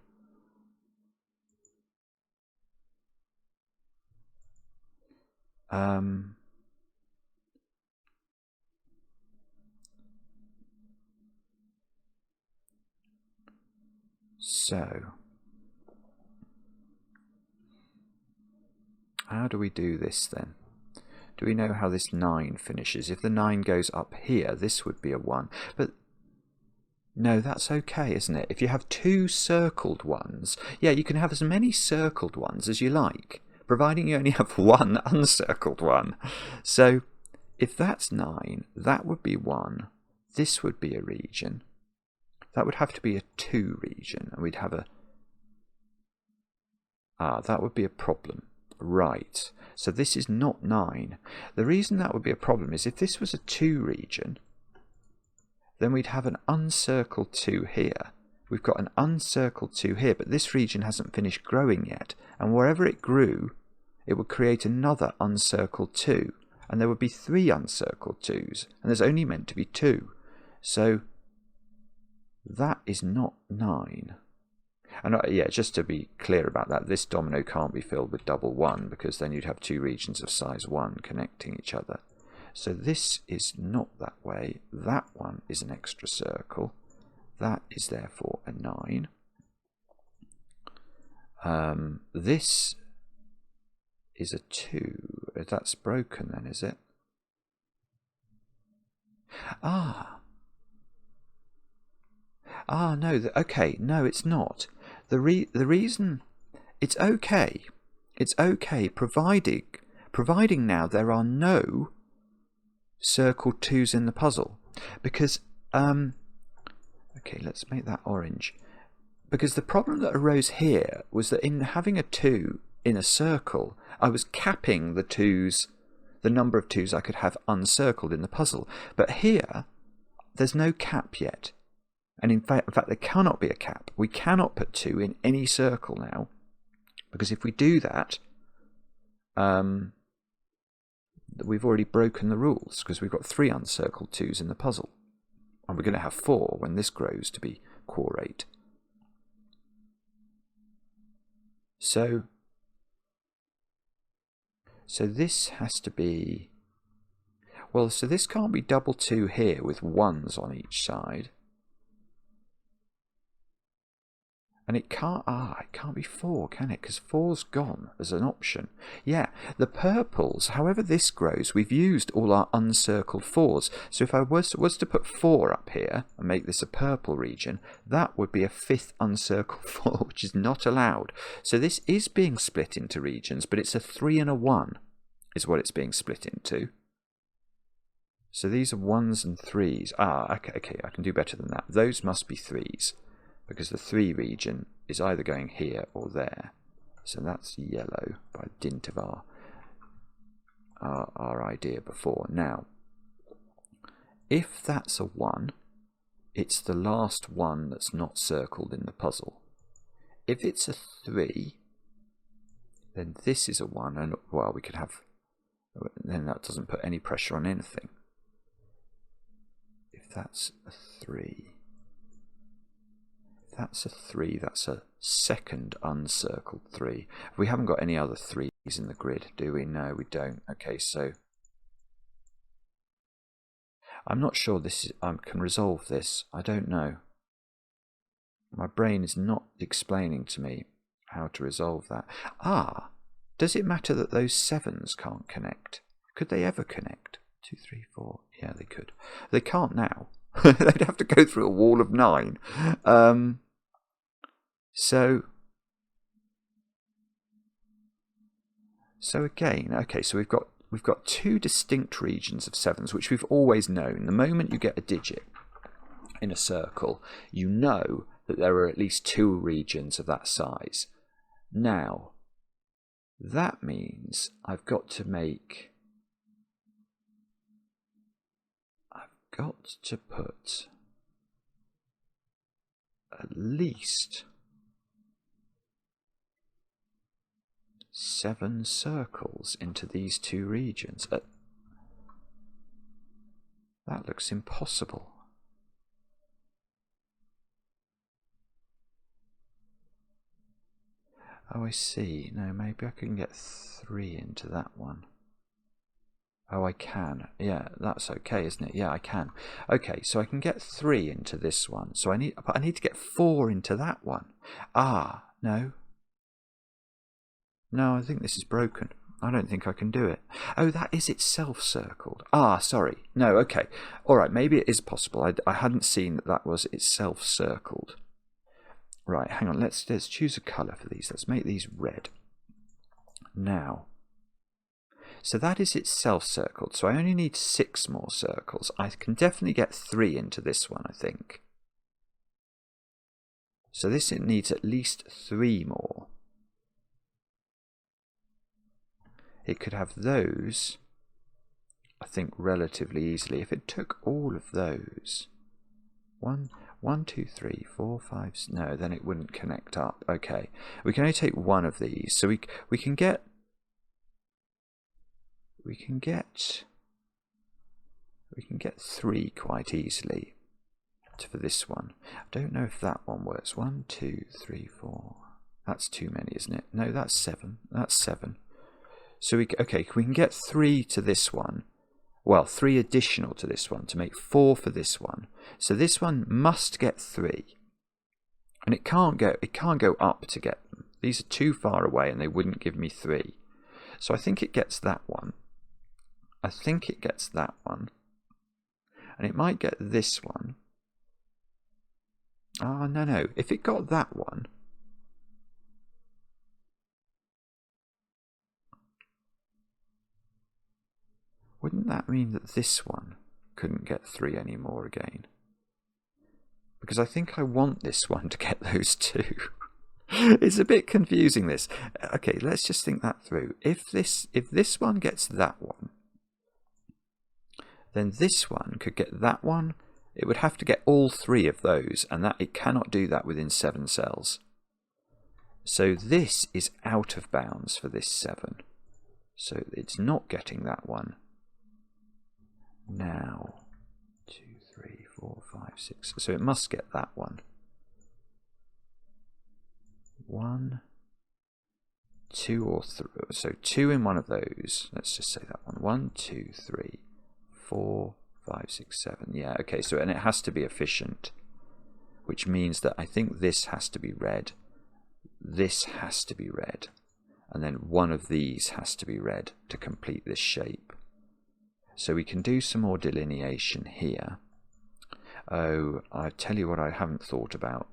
S1: So how do we do this then? Do we know how this 9 finishes? If the 9 goes up here, this would be a 1. But no, that's okay, isn't it? If you have 2 circled ones, yeah, you can have as many circled ones as you like, providing you only have 1 uncircled one. So if that's 9, that would be 1. This would be a region. That would have to be a 2 region, and we'd have a... that would be a problem. Right, so this is not 9. The reason that would be a problem is if this was a 2 region, then we'd have an uncircled 2 here. We've got an uncircled 2 here, but this region hasn't finished growing yet, and wherever it grew, it would create another uncircled 2, and there would be 3 uncircled 2s, and there's only meant to be 2. So that is not 9. And yeah, just to be clear about that, this domino can't be filled with double 1, because then you'd have 2 regions of size 1 connecting each other. So this is not that way. That one is an extra circle. That is therefore a 9. This is a 2. That's broken then, is it? No, okay, no, it's not. The reason it's okay. It's okay, providing now there are no circled 2s in the puzzle, because okay, let's make that orange, because the problem that arose here was that in having a 2 in a circle, I was capping the 2s, the number of 2s I could have uncircled in the puzzle. But here there's no cap yet, and in fact there cannot be a cap. We cannot put 2 in any circle now, because if we do that, we've already broken the rules, because we've got 3 uncircled 2s in the puzzle, and we're going to have 4 when this grows to be core 8. So this has to be, well, so this can't be double 2 here with 1s on each side. And it can't be 4, can it? Because 4's gone as an option. Yeah, the purples, however this grows, we've used all our uncircled 4s. So if I was to put 4 up here and make this a purple region, that would be a 5th uncircled 4, which is not allowed. So this is being split into regions, but it's a 3 and a 1 is what it's being split into. So these are 1s and 3s. Okay, I can do better than that. Those must be 3s, because the 3 region is either going here or there. So that's yellow by dint of our idea before. Now, if that's a 1, it's the last one that's not circled in the puzzle. If it's a 3, Then this is a 1, and well, we could have, then that doesn't put any pressure on anything. If that's a 3, if that's a 3, that's a second uncircled 3. We haven't got any other 3s in the grid, do we? No, we don't. Okay, so I'm not sure this is, I can resolve this. I don't know. My brain is not explaining to me how to resolve that. Ah, does it matter that those 7s can't connect? Could they ever connect? 2, 3, 4. Yeah, they could. They can't now. They'd have to go through a wall of 9. So again, okay, so we've got 2 distinct regions of 7s, which we've always known. The moment you get a digit in a circle, you know that there are at least 2 regions of that size. Now, that means I've got to put at least 7 circles into these 2 regions. That looks impossible. Oh, I see. No, maybe I can get 3 into that one. Oh, I can. Yeah, that's okay, isn't it? Yeah, I can. Okay, so I can get 3 into this one. So I need to get 4 into that one. Ah, no. No, I think this is broken. I don't think I can do it. Oh, that is itself circled. Ah, sorry. No, okay. All right, maybe it is possible. I hadn't seen that that was itself circled. Right, hang on. Let's choose a colour for these. Let's make these red. Now, so that is itself circled. So I only need 6 more circles. I can definitely get 3 into this one, I think. So this it needs at least 3 more. It could have those, I think, relatively easily. If it took all of those, 1, 2, 3, 4, 5, no, then it wouldn't connect up. Okay, we can only take 1 of these, so we can get 3 quite easily for this one. I don't know if that one works. 1, 2, 3, 4. That's too many, isn't it? No, that's 7. That's 7. So we can get 3 to this one. Well, 3 additional to this one to make 4 for this one. So this one must get 3, and it can't go up to get them. These are too far away, and they wouldn't give me 3. So I think it gets that one. I think it gets that one, and it might get this one. Ah, no. If it got that one, wouldn't that mean that this one couldn't get 3 anymore again? Because I think I want this one to get those 2. It's a bit confusing, this. Okay, let's just think that through. If this one gets that one, then this one could get that one. It would have to get all 3 of those, and that it cannot do that within 7 cells. So this is out of bounds for this 7. So it's not getting that one. Now, 2, 3, 4, 5, 6. So it must get that one. 1, 2, or 3. So 2 in one of those. Let's just say that one. 1, 2, 3, 4, 5, 6, 7. Yeah, okay. So, and it has to be efficient, which means that I think this has to be red. This has to be red. And then one of these has to be red to complete this shape. So we can do some more delineation here. Oh, I tell you what I haven't thought about,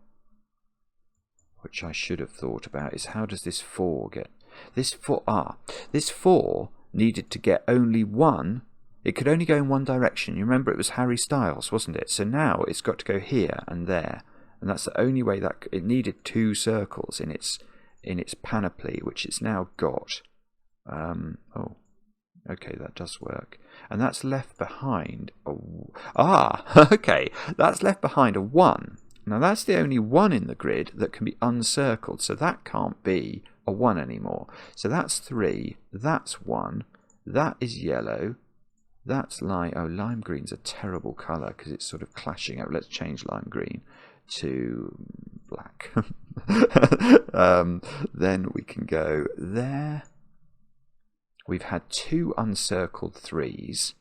S1: which I should have thought about, is how does this 4 get... This 4 needed to get only 1. It could only go in one direction. You remember it was Harry Styles, wasn't it? So now it's got to go here and there. And that's the only way that... It needed 2 circles in its panoply, which it's now got. Oh, okay, that does work. And that's left behind okay, that's left behind a 1. Now that's the only 1 in the grid that can be uncircled, so that can't be a 1 anymore. So that's 3, that's 1, that is yellow, that's lime. Oh, lime green's a terrible colour because it's sort of clashing out. Let's change lime green to black. Then we can go there. We've had 2 uncircled 3s.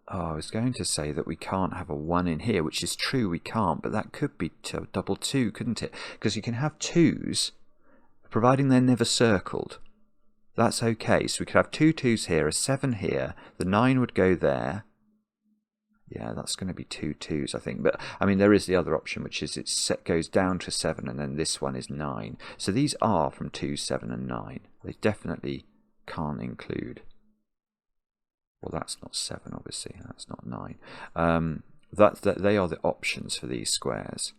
S1: Oh, I was going to say that we can't have a 1 in here, which is true, we can't, but that could be double 2, couldn't it? Because you can have 2s, providing they're never circled. That's okay. So we could have 2 2s here, a 7 here, the 9 would go there. Yeah, that's going to be 2 2s, I think. But, I mean, there is the other option, which is it goes down to 7, and then this one is 9. So these are from 2, 7, and 9. They definitely can't include... Well, that's not 7, obviously. That's not 9. They are the options for these squares.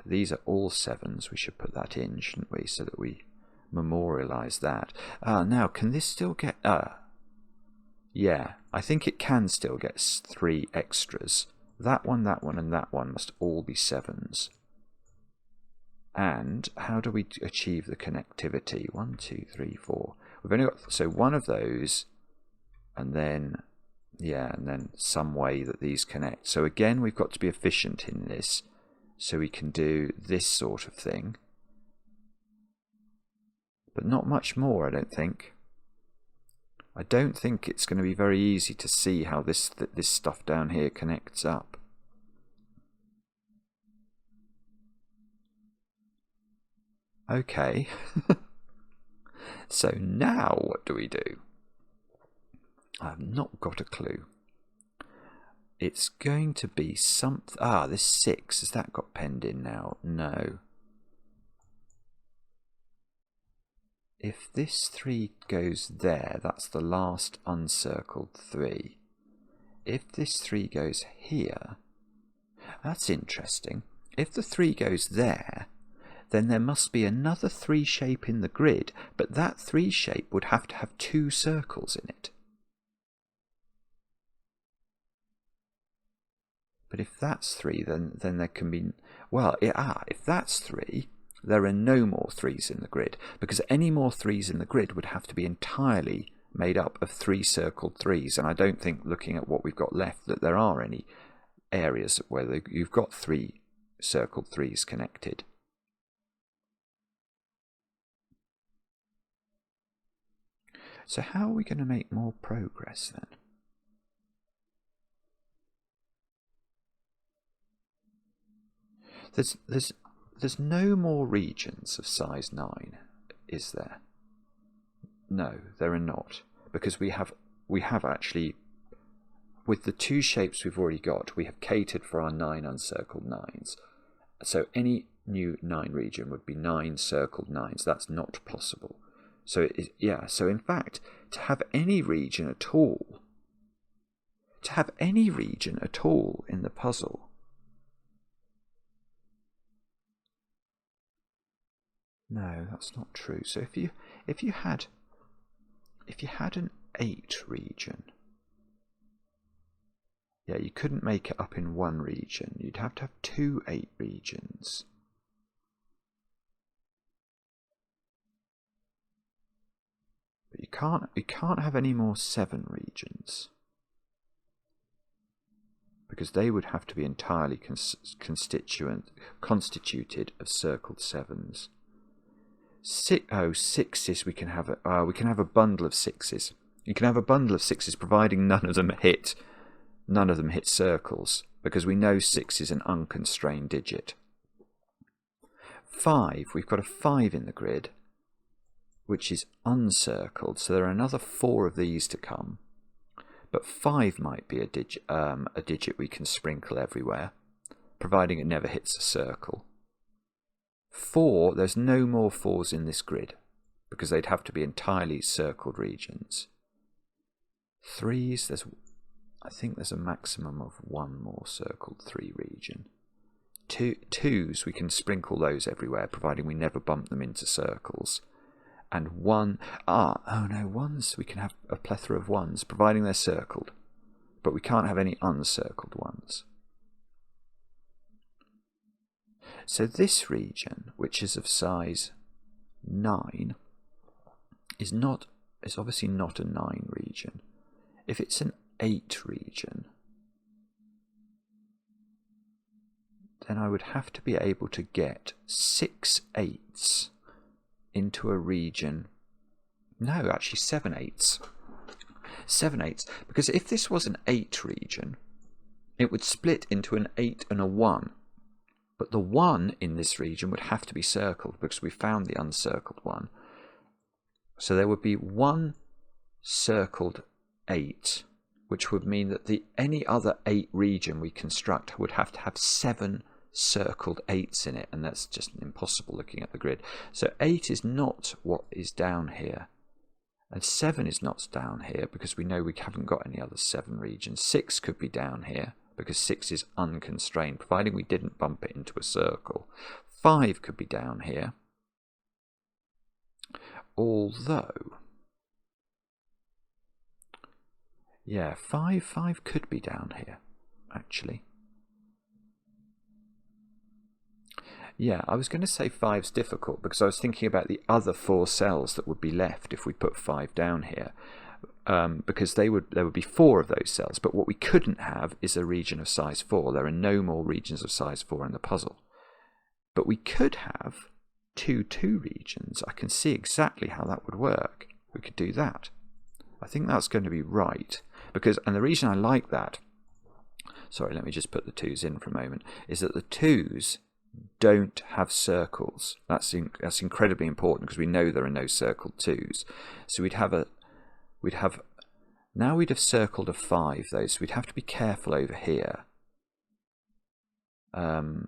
S1: These are all 7s. We should put that in, shouldn't we, so that we memorialise that. Now, can this still get... yeah, I think it can still get 3 extras. That one, and that one must all be 7s. And how do we achieve the connectivity? 1, 2, 3, 4. We've only got... So one of those... And then, yeah, and then some way that these connect. So again, we've got to be efficient in this. So we can do this sort of thing. But not much more, I don't think. I don't think it's going to be very easy to see how this stuff down here connects up. Okay. So now what do we do? I've not got a clue. It's going to be something... this 6. Has that got penned in now? No. If this 3 goes there, that's the last uncircled 3. If this 3 goes here... That's interesting. If the 3 goes there, then there must be another 3 shape in the grid, but that 3 shape would have to have 2 circles in it. But if that's 3, then there can be... Well, if that's 3, there are no more 3s in the grid, because any more 3s in the grid would have to be entirely made up of 3 circled 3s, and I don't think, looking at what we've got left, that there are any areas where you've got 3 circled 3s connected. So how are we going to make more progress then? There's no more regions of size 9, is there? No, there are not, because we have actually, with the 2 shapes we've already got, we have catered for our 9 uncircled 9s. So any new 9 region would be 9 circled 9s. That's not possible. So so in fact, to have any region at all, in the puzzle, no, that's not true. So if you had an 8 region, yeah, you couldn't make it up in 1 region. You'd have to have 2 8 regions. But you can't have any more 7 regions, because they would have to be entirely constituted of circled 7s. 6s we can have a bundle of 6s. You can have a bundle of 6s providing none of them hit circles, because we know 6 is an unconstrained digit. 5, we've got a 5 in the grid, which is uncircled, so there are another 4 of these to come. But 5 might be a digit we can sprinkle everywhere, providing it never hits a circle. 4, there's no more 4s in this grid, because they'd have to be entirely circled regions. 3s, I think there's a maximum of 1 more circled 3 region. 2s, we can sprinkle those everywhere, providing we never bump them into circles. And 1, oh no, 1s, we can have a plethora of 1s, providing they're circled, but we can't have any uncircled ones. So this region, which is of size 9, is obviously not a 9 region. If it's an 8 region, then I would have to be able to get 6 8s into a region. No, actually 7 8s. 7 8s, because if this was an 8 region, it would split into an 8 and a 1. But the 1 in this region would have to be circled because we found the uncircled one. So there would be one circled 8, which would mean that any other 8 region we construct would have to have 7 circled 8s in it, and that's just impossible looking at the grid. So 8 is not what is down here, and 7 is not down here because we know we haven't got any other 7 regions. 6 could be down here because 6 is unconstrained, providing we didn't bump it into a circle. 5 could be down here, although, yeah, 5 could be down here, actually. Yeah, I was going to say 5's difficult because I was thinking about the other 4 cells that would be left if we put 5 down here. Because there would be 4 of those cells, but what we couldn't have is a region of size 4. There are no more regions of size 4 in the puzzle. But we could have 2 regions. I can see exactly how that would work. We could do that. I think that's going to be right. And the reason I like that, sorry, let me just put the 2's in for a moment, is that the 2's don't have circles. That's incredibly important because we know there are no circled 2's. So we'd have circled a 5 though, so we'd have to be careful over here. Oh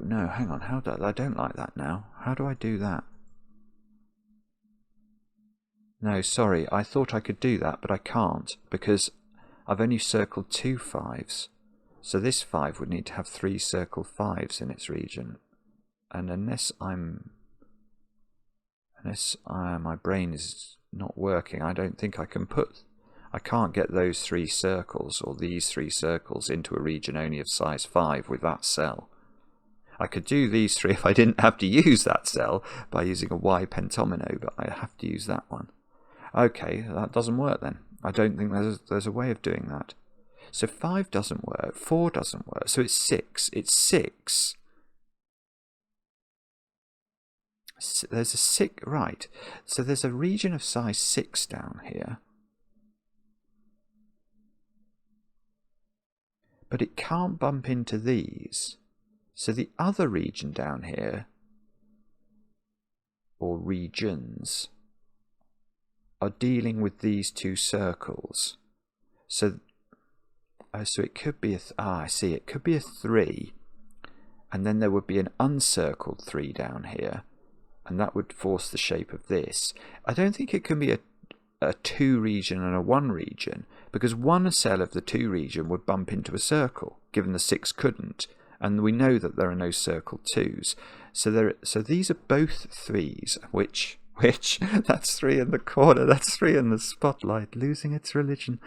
S1: no, hang on, I don't like that now. How do I do that? No, sorry, I thought I could do that, but I can't because I've only circled 2 5's. So this 5 would need to have 3 circled 5's in its region. And unless my brain is not working, I don't think I can't get those 3 circles or these 3 circles into a region only of size 5 with that cell. I could do these 3 if I didn't have to use that cell by using a Y pentomino, but I have to use that one. Okay, that doesn't work then. I don't think there's a way of doing that. So 5 doesn't work, 4 doesn't work, so it's 6. It's 6. There's a 6, right. So there's a region of size 6 down here. But it can't bump into these. So the other region down here, or regions, are dealing with these 2 circles. So it could be I see, it could be a 3, and then there would be an uncircled 3 down here, and that would force the shape of this. I don't think it can be a 2 region and a 1 region, because one cell of the 2 region would bump into a circle, given the 6 couldn't, and we know that there are no circled 2's. So these are both 3's, which that's 3 in the corner, that's 3 in the spotlight, losing its religion.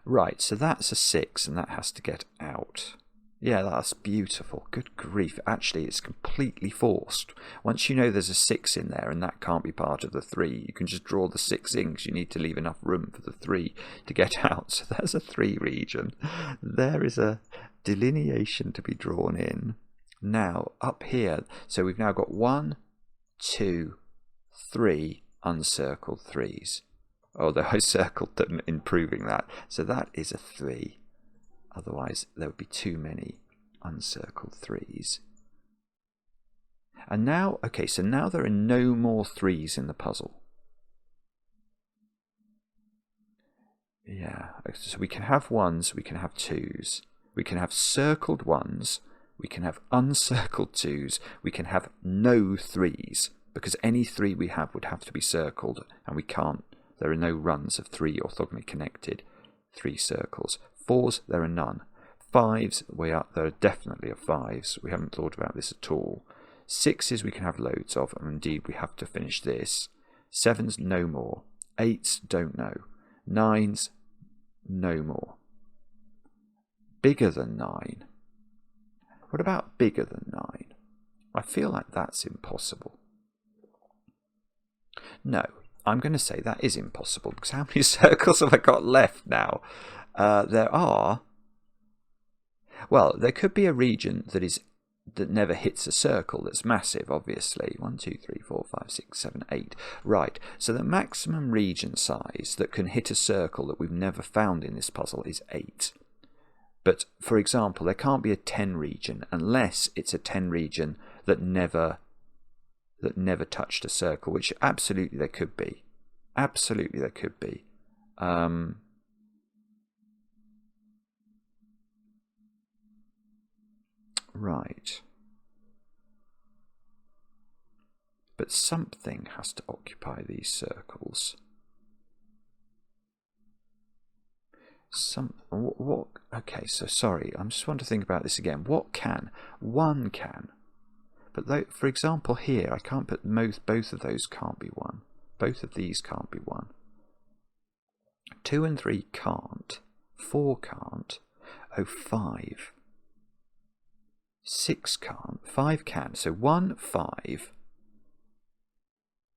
S1: Right, so that's a 6, and that has to get out. Yeah, that's beautiful. Good grief. Actually, it's completely forced. Once you know there's a 6 in there, and that can't be part of the 3, you can just draw the 6 in because you need to leave enough room for the 3 to get out. So there's a 3 region. There is a delineation to be drawn in. Now, up here, so we've now got 1, 2, 3 uncircled 3's. Although I circled them, improving that. So that is a 3. Otherwise, there would be too many uncircled 3's. And now, okay, so now there are no more 3's in the puzzle. Yeah, so we can have 1's, we can have 2's. We can have circled 1's, we can have uncircled 2's, we can have no 3's. Because any 3 we have would have to be circled, and we can't. There are no runs of 3 orthogonally connected 3 circles. 4's, there are none. 5's, there are definitely of 5's. We haven't thought about this at all. 6's we can have loads of, and indeed we have to finish this. 7's, no more. 8's, don't know. 9's, no more. bigger than 9? What about bigger than 9? I feel like that's impossible. No, I'm going to say that is impossible, because how many circles have I got left now? There are... Well, there could be a region that never hits a circle that's massive, obviously. 1, 2, 3, 4, 5, 6, 7, 8. Right, so the maximum region size that can hit a circle that we've never found in this puzzle is 8. But, for example, there can't be a 10 region unless it's a 10 region that never touched a circle, which absolutely there could be. Absolutely there could be. Right. But something has to occupy these circles. What? Okay, so sorry, I just want to think about this again. What can? 1 can. But though, for example, here I can't put both of those can't be 1. Both of these can't be 1. 2 and 3 can't. 4 can't. Oh, 5. 6 can't. 5 can. So 1, 5,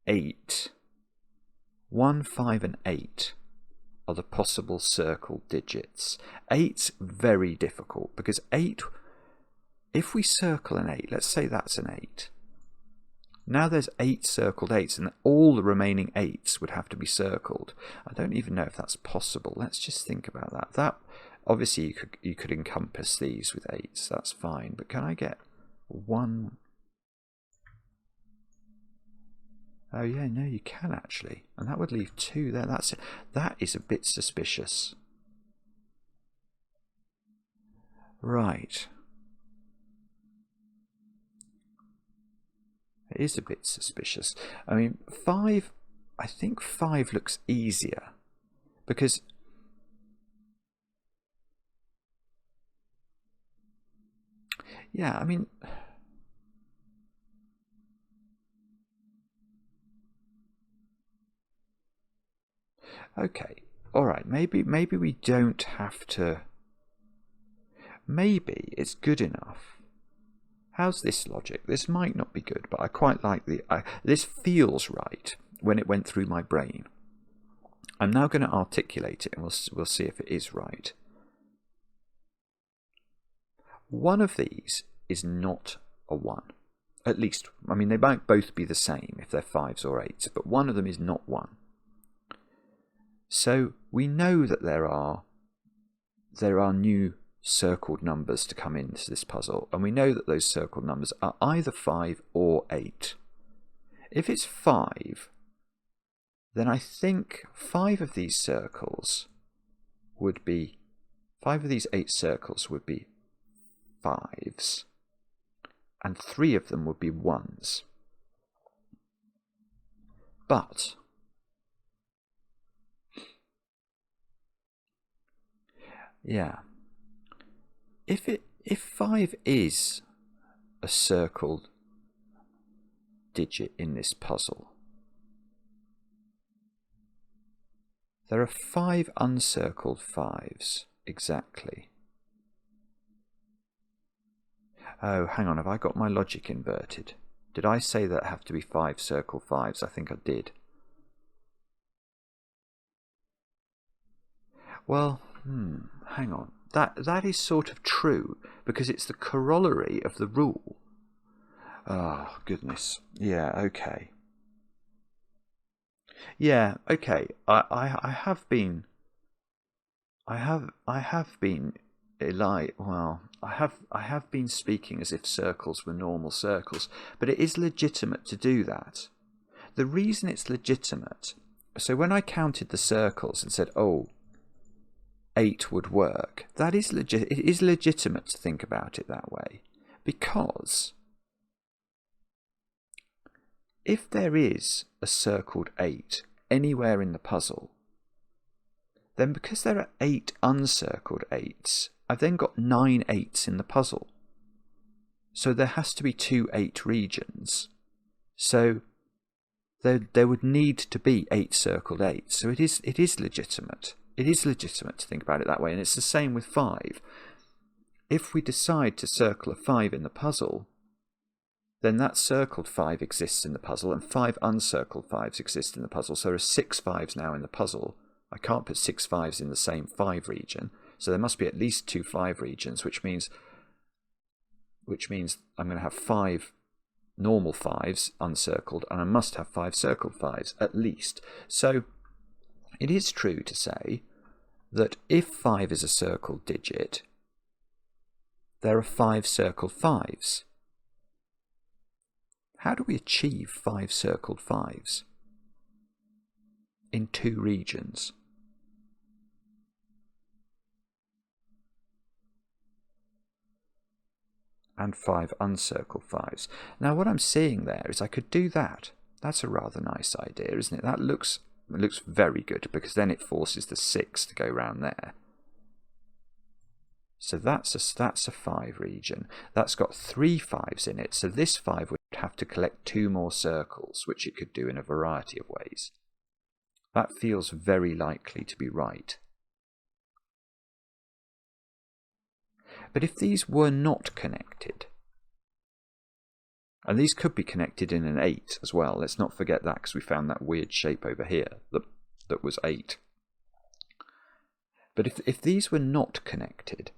S1: 8. 1, 5 and 8 are the possible circle digits. 8's very difficult, because 8, if we circle an 8, let's say that's an 8. Now there's 8 circled 8s, and all the remaining 8s would have to be circled. I don't even know if that's possible. Let's just think about that. That obviously you could encompass these with 8s. That's fine. But can I get 1? Oh yeah, no, you can actually, and that would leave 2 there. That is a bit suspicious. Right. It is a bit suspicious. I mean, 5. I think 5 looks easier, because yeah, I mean. Okay, alright, maybe we don't have to... Maybe it's good enough. How's this logic? This might not be good, but I quite like this feels right when it went through my brain. I'm now going to articulate it, and we'll see if it is right. One of these is not a 1. At least, I mean, they might both be the same if they're 5s or 8s, but one of them is not 1. So we know that there are new circled numbers to come into this puzzle, and we know that those circled numbers are either 5 or 8. If it's 5, then I think 5 of these circles would be 5 of these 8 circles would be 5s, and 3 of them would be 1s. But yeah, if 5 is a circled digit in this puzzle, there are 5 uncircled 5s exactly. Oh, hang on, have I got my logic inverted? Did I say that have to be 5 circled 5s? I think I did. Well, hang on. That is sort of true, because it's the corollary of the rule. Oh, goodness. Yeah, okay. Yeah, okay. I have been speaking as if circles were normal circles, but it is legitimate to do that. The reason it's legitimate, so when I counted the circles and said, oh, 8 would work, that is legit. It is legitimate to think about it that way, because if there is a circled 8 anywhere in the puzzle, then because there are 8 uncircled 8s, I've then got 9 8s in the puzzle. So there has to be 2 8 regions. So there would need to be 8 circled 8s. So it is legitimate. It is legitimate to think about it that way, and it's the same with 5. if we decide to circle a 5 in the puzzle, then that circled 5 exists in the puzzle and 5 uncircled 5s exist in the puzzle. So there are 6 5s now in the puzzle. I can't put 6 5s in the same 5 region, so there must be at least 2 5 regions, which means I'm going to have 5 normal 5s uncircled, and I must have 5 circled 5s at least. So it is true to say that if 5 is a circled digit, there are 5 circled 5s. How do we achieve 5 circled 5s in 2 regions? And 5 uncircled 5s. Now what I'm seeing there is I could do that. That's a rather nice idea, isn't it? That looks very good, because then it forces the 6 to go round there. So that's a 5 region. That's got 3 5s in it, so this 5 would have to collect 2 more circles, which it could do in a variety of ways. That feels very likely to be right. But if these were not connected, and these could be connected in an 8 as well, let's not forget that, because we found that weird shape over here that was 8. But if these were not connected,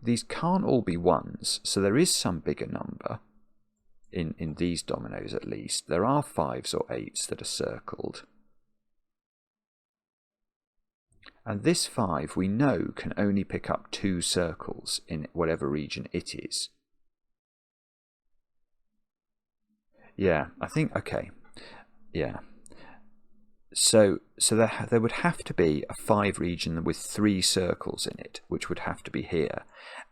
S1: these can't all be 1s, so there is some bigger number in these dominoes at least. There are 5s or 8s that are circled. And this 5 we know can only pick up 2 circles in whatever region it is. Yeah, I think, okay. Yeah. So there would have to be a 5 region with 3 circles in it, which would have to be here.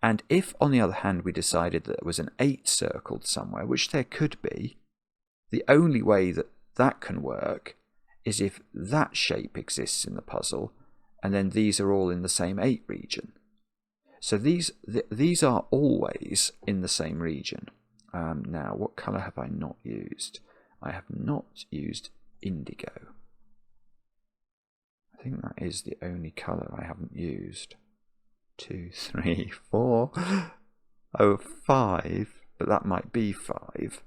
S1: And if, on the other hand, we decided that there was an 8 circled somewhere, which there could be, the only way that that can work is if that shape exists in the puzzle, and then these are all in the same 8 region. So these are always in the same region. Now, what colour have I not used? I have not used indigo. I think that is the only colour I haven't used. 2, 3, 4. Oh, 5. But that might be 5.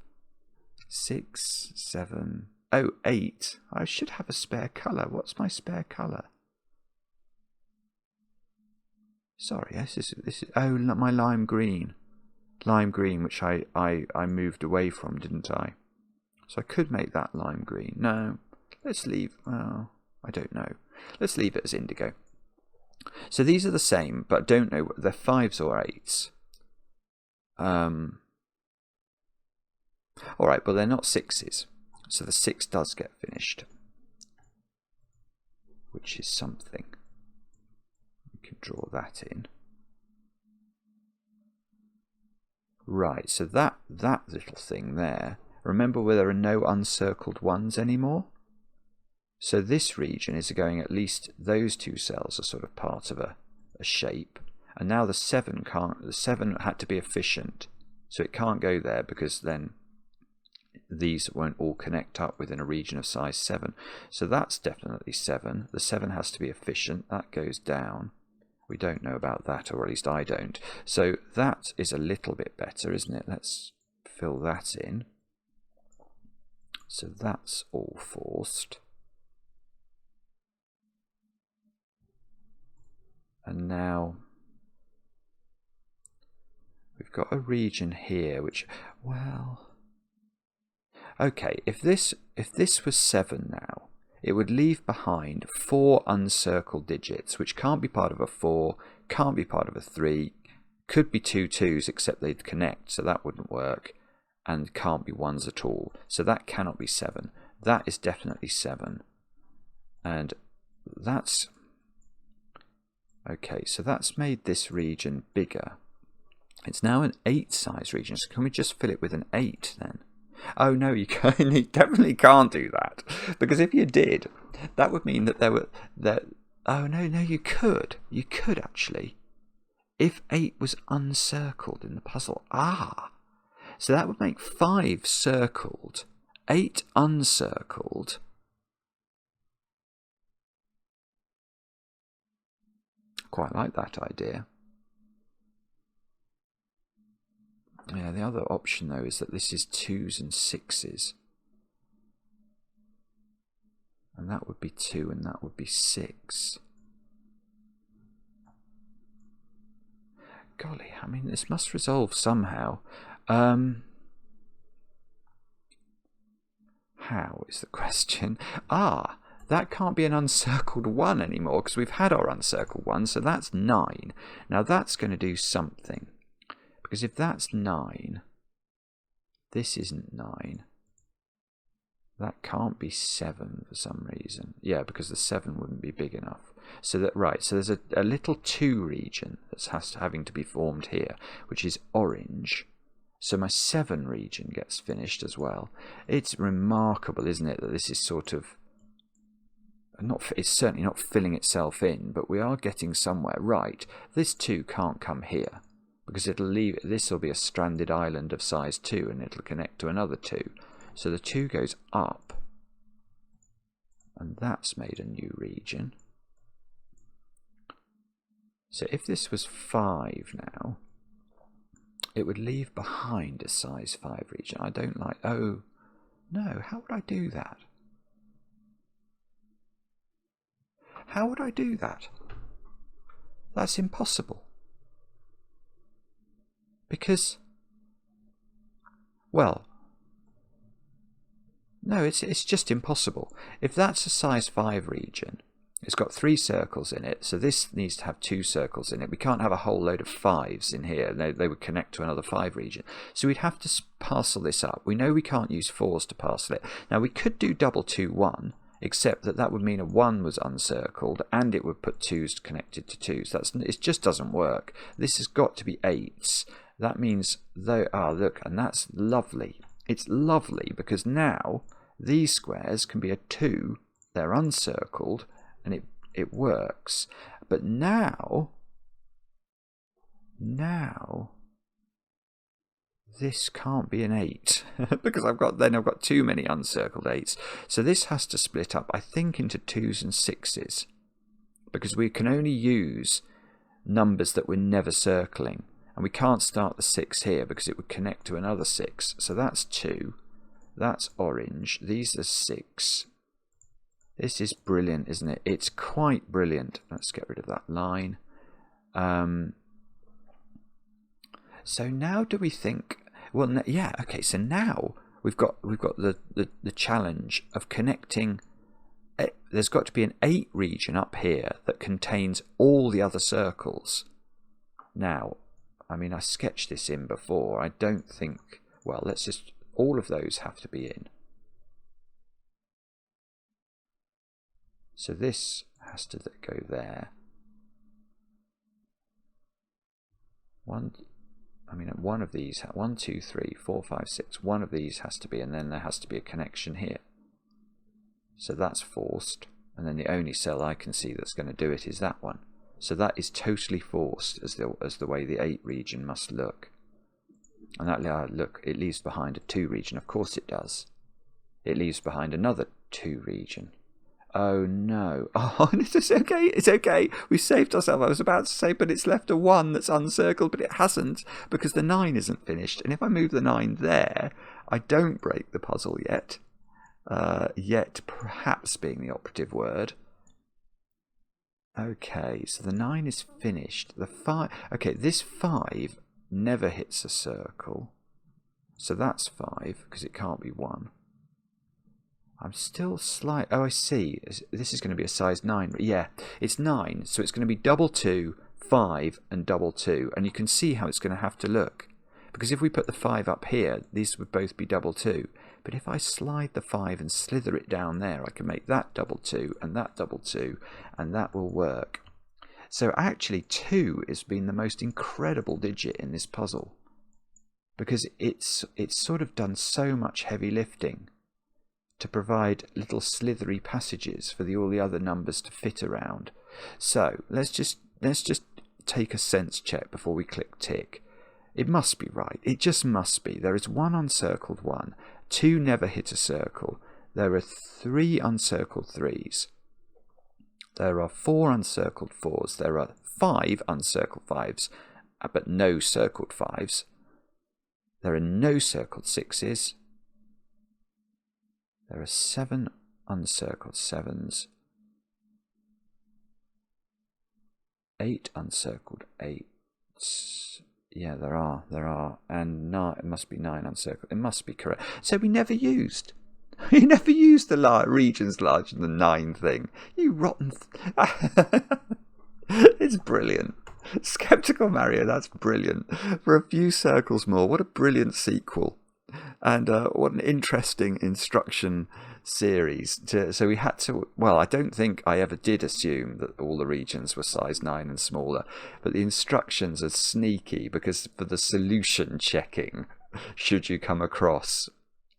S1: 6, 7. Oh, 8. I should have a spare colour. What's my spare colour? Sorry, this is oh, my lime green. Lime green, which I moved away from, didn't I? So I could make that lime green. No, let's leave, oh, I don't know. Let's leave it as indigo. So these are the same, but don't know whether they're 5s or 8s. Alright, well they're not 6s. So the 6 does get finished. Which is something. We can draw that in. Right, so that little thing there, remember where there are no uncircled 1s anymore? So this region is going, at least those 2 cells are sort of part of a shape. And now the 7 can't, the 7 had to be efficient, so it can't go there, because then these won't all connect up within a region of size 7. So that's definitely 7. The 7 has to be efficient, that goes down. We don't know about that, or at least I don't. So that is a little bit better, isn't it? Let's fill that in. So that's all forced. And now we've got a region here which, well, okay, if this was 7 now, it would leave behind 4 uncircled digits, which can't be part of a 4, can't be part of a 3, could be 2 2s except they'd connect, so that wouldn't work, and can't be 1s at all. So that cannot be 7. That is definitely 7. And that's... okay, so that's made this region bigger. It's now an 8 size region, so can we just fill it with an 8 then? Oh no, you definitely can't do that, because if you did, that would mean that oh no, you could actually, if 8 was uncircled in the puzzle. So that would make 5 circled, 8 uncircled, quite like that idea. Yeah, the other option though is that this is 2s and 6s. And that would be 2 and that would be 6. Golly, I mean, this must resolve somehow. How is the question? Ah, that can't be an uncircled 1 anymore because we've had our uncircled 1, so that's 9. Now that's going to do something. Because if that's 9, this isn't 9. That can't be 7 for some reason. Yeah, because the 7 wouldn't be big enough. So that right, so there's a little 2 region that's having to be formed here, which is orange. So my 7 region gets finished as well. It's remarkable, isn't it, that this is sort of it's certainly not filling itself in, but we are getting somewhere. Right, this 2 can't come here because it'll leave. This will be a stranded island of size 2, and it'll connect to another 2. So the 2 goes up, and that's made a new region. So if this was 5 now, it would leave behind a size 5 region. I don't like... Oh, no, how would I do that? How would I do that? That's impossible. Because, well... No, it's just impossible. If that's a size 5 region, it's got 3 circles in it, so this needs to have 2 circles in it. We can't have a whole load of 5s in here. They would connect to another 5 region. So we'd have to parcel this up. We know we can't use 4s to parcel it. Now we could do double 2, 1, except that would mean a 1 was uncircled, and it would put 2s connected to 2s. It just doesn't work. This has got to be 8s. That means, look, and that's lovely. It's lovely because now these squares can be a 2, they're uncircled, and it works. But now this can't be an 8 because I've got too many uncircled 8s. So this has to split up, I think, into 2s and 6s because we can only use numbers that we're never circling. And we can't start the 6 here because it would connect to another 6. So that's 2. That's orange. These are 6. This is brilliant, isn't it? It's quite brilliant. Let's get rid of that line. So now do we think... Well, yeah, okay. So now we've got the challenge of connecting... There's got to be an 8 region up here that contains all the other circles. Now... I mean, I sketched this in before. I don't think... Well, let's just... All of those have to be in. So this has to go there. One of these... 1, 2, 3, 4, 5, 6. One of these has to be, and then there has to be a connection here. So that's forced. And then the only cell I can see that's going to do it is that one. So that is totally forced as the way the 8 region must look. And that look, it leaves behind a 2 region. Of course it does. It leaves behind another 2 region. Oh no. Oh, it's okay. It's okay. We saved ourselves. I was about to say, but it's left a 1 that's uncircled, but it hasn't because the 9 isn't finished. And if I move the 9 there, I don't break the puzzle yet. Yet perhaps being the operative word. Okay, so the 9 is finished. The 5... Okay, this 5 never hits a circle. So that's 5, because it can't be 1. I'm still slight... Oh, I see. This is going to be a size 9. Yeah, it's 9, so it's going to be double 2, 5, and double 2. And you can see how it's going to have to look. Because if we put the 5 up here, these would both be double 2. But if I slide the 5 and slither it down there, I can make that double 2 and that double 2, and that will work. So actually 2 has been the most incredible digit in this puzzle, because it's sort of done so much heavy lifting to provide little slithery passages for all the other numbers to fit around. So let's just take a sense check before we click tick. It must be right. It just must be. There is 1 uncircled 1. 2 never hit a circle. There are 3 uncircled 3s. There are 4 uncircled 4s. There are 5 uncircled 5s, but no circled 5s. There are no circled 6s. There are 7 uncircled 7s. 8 uncircled 8s. Yeah, there are. And 9, it must be 9 uncircled. It must be correct. So we never used. We never used the regions larger than 9 thing. You rotten... It's brilliant. Skeptical Mario, that's brilliant. For a few circles more, what a brilliant sequel. And what an interesting instruction series. So we had to... Well, I don't think I ever did assume that all the regions were size 9 and smaller. But the instructions are sneaky because for the solution checking, should you come across...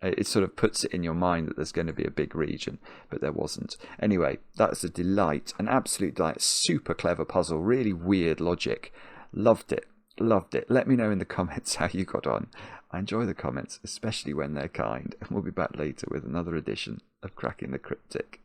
S1: It sort of puts it in your mind that there's going to be a big region, but there wasn't. Anyway, that's a delight, an absolute delight. Super clever puzzle, really weird logic. Loved it, loved it. Let me know in the comments how you got on. I enjoy the comments, especially when they're kind. And we'll be back later with another edition of Cracking the Cryptic.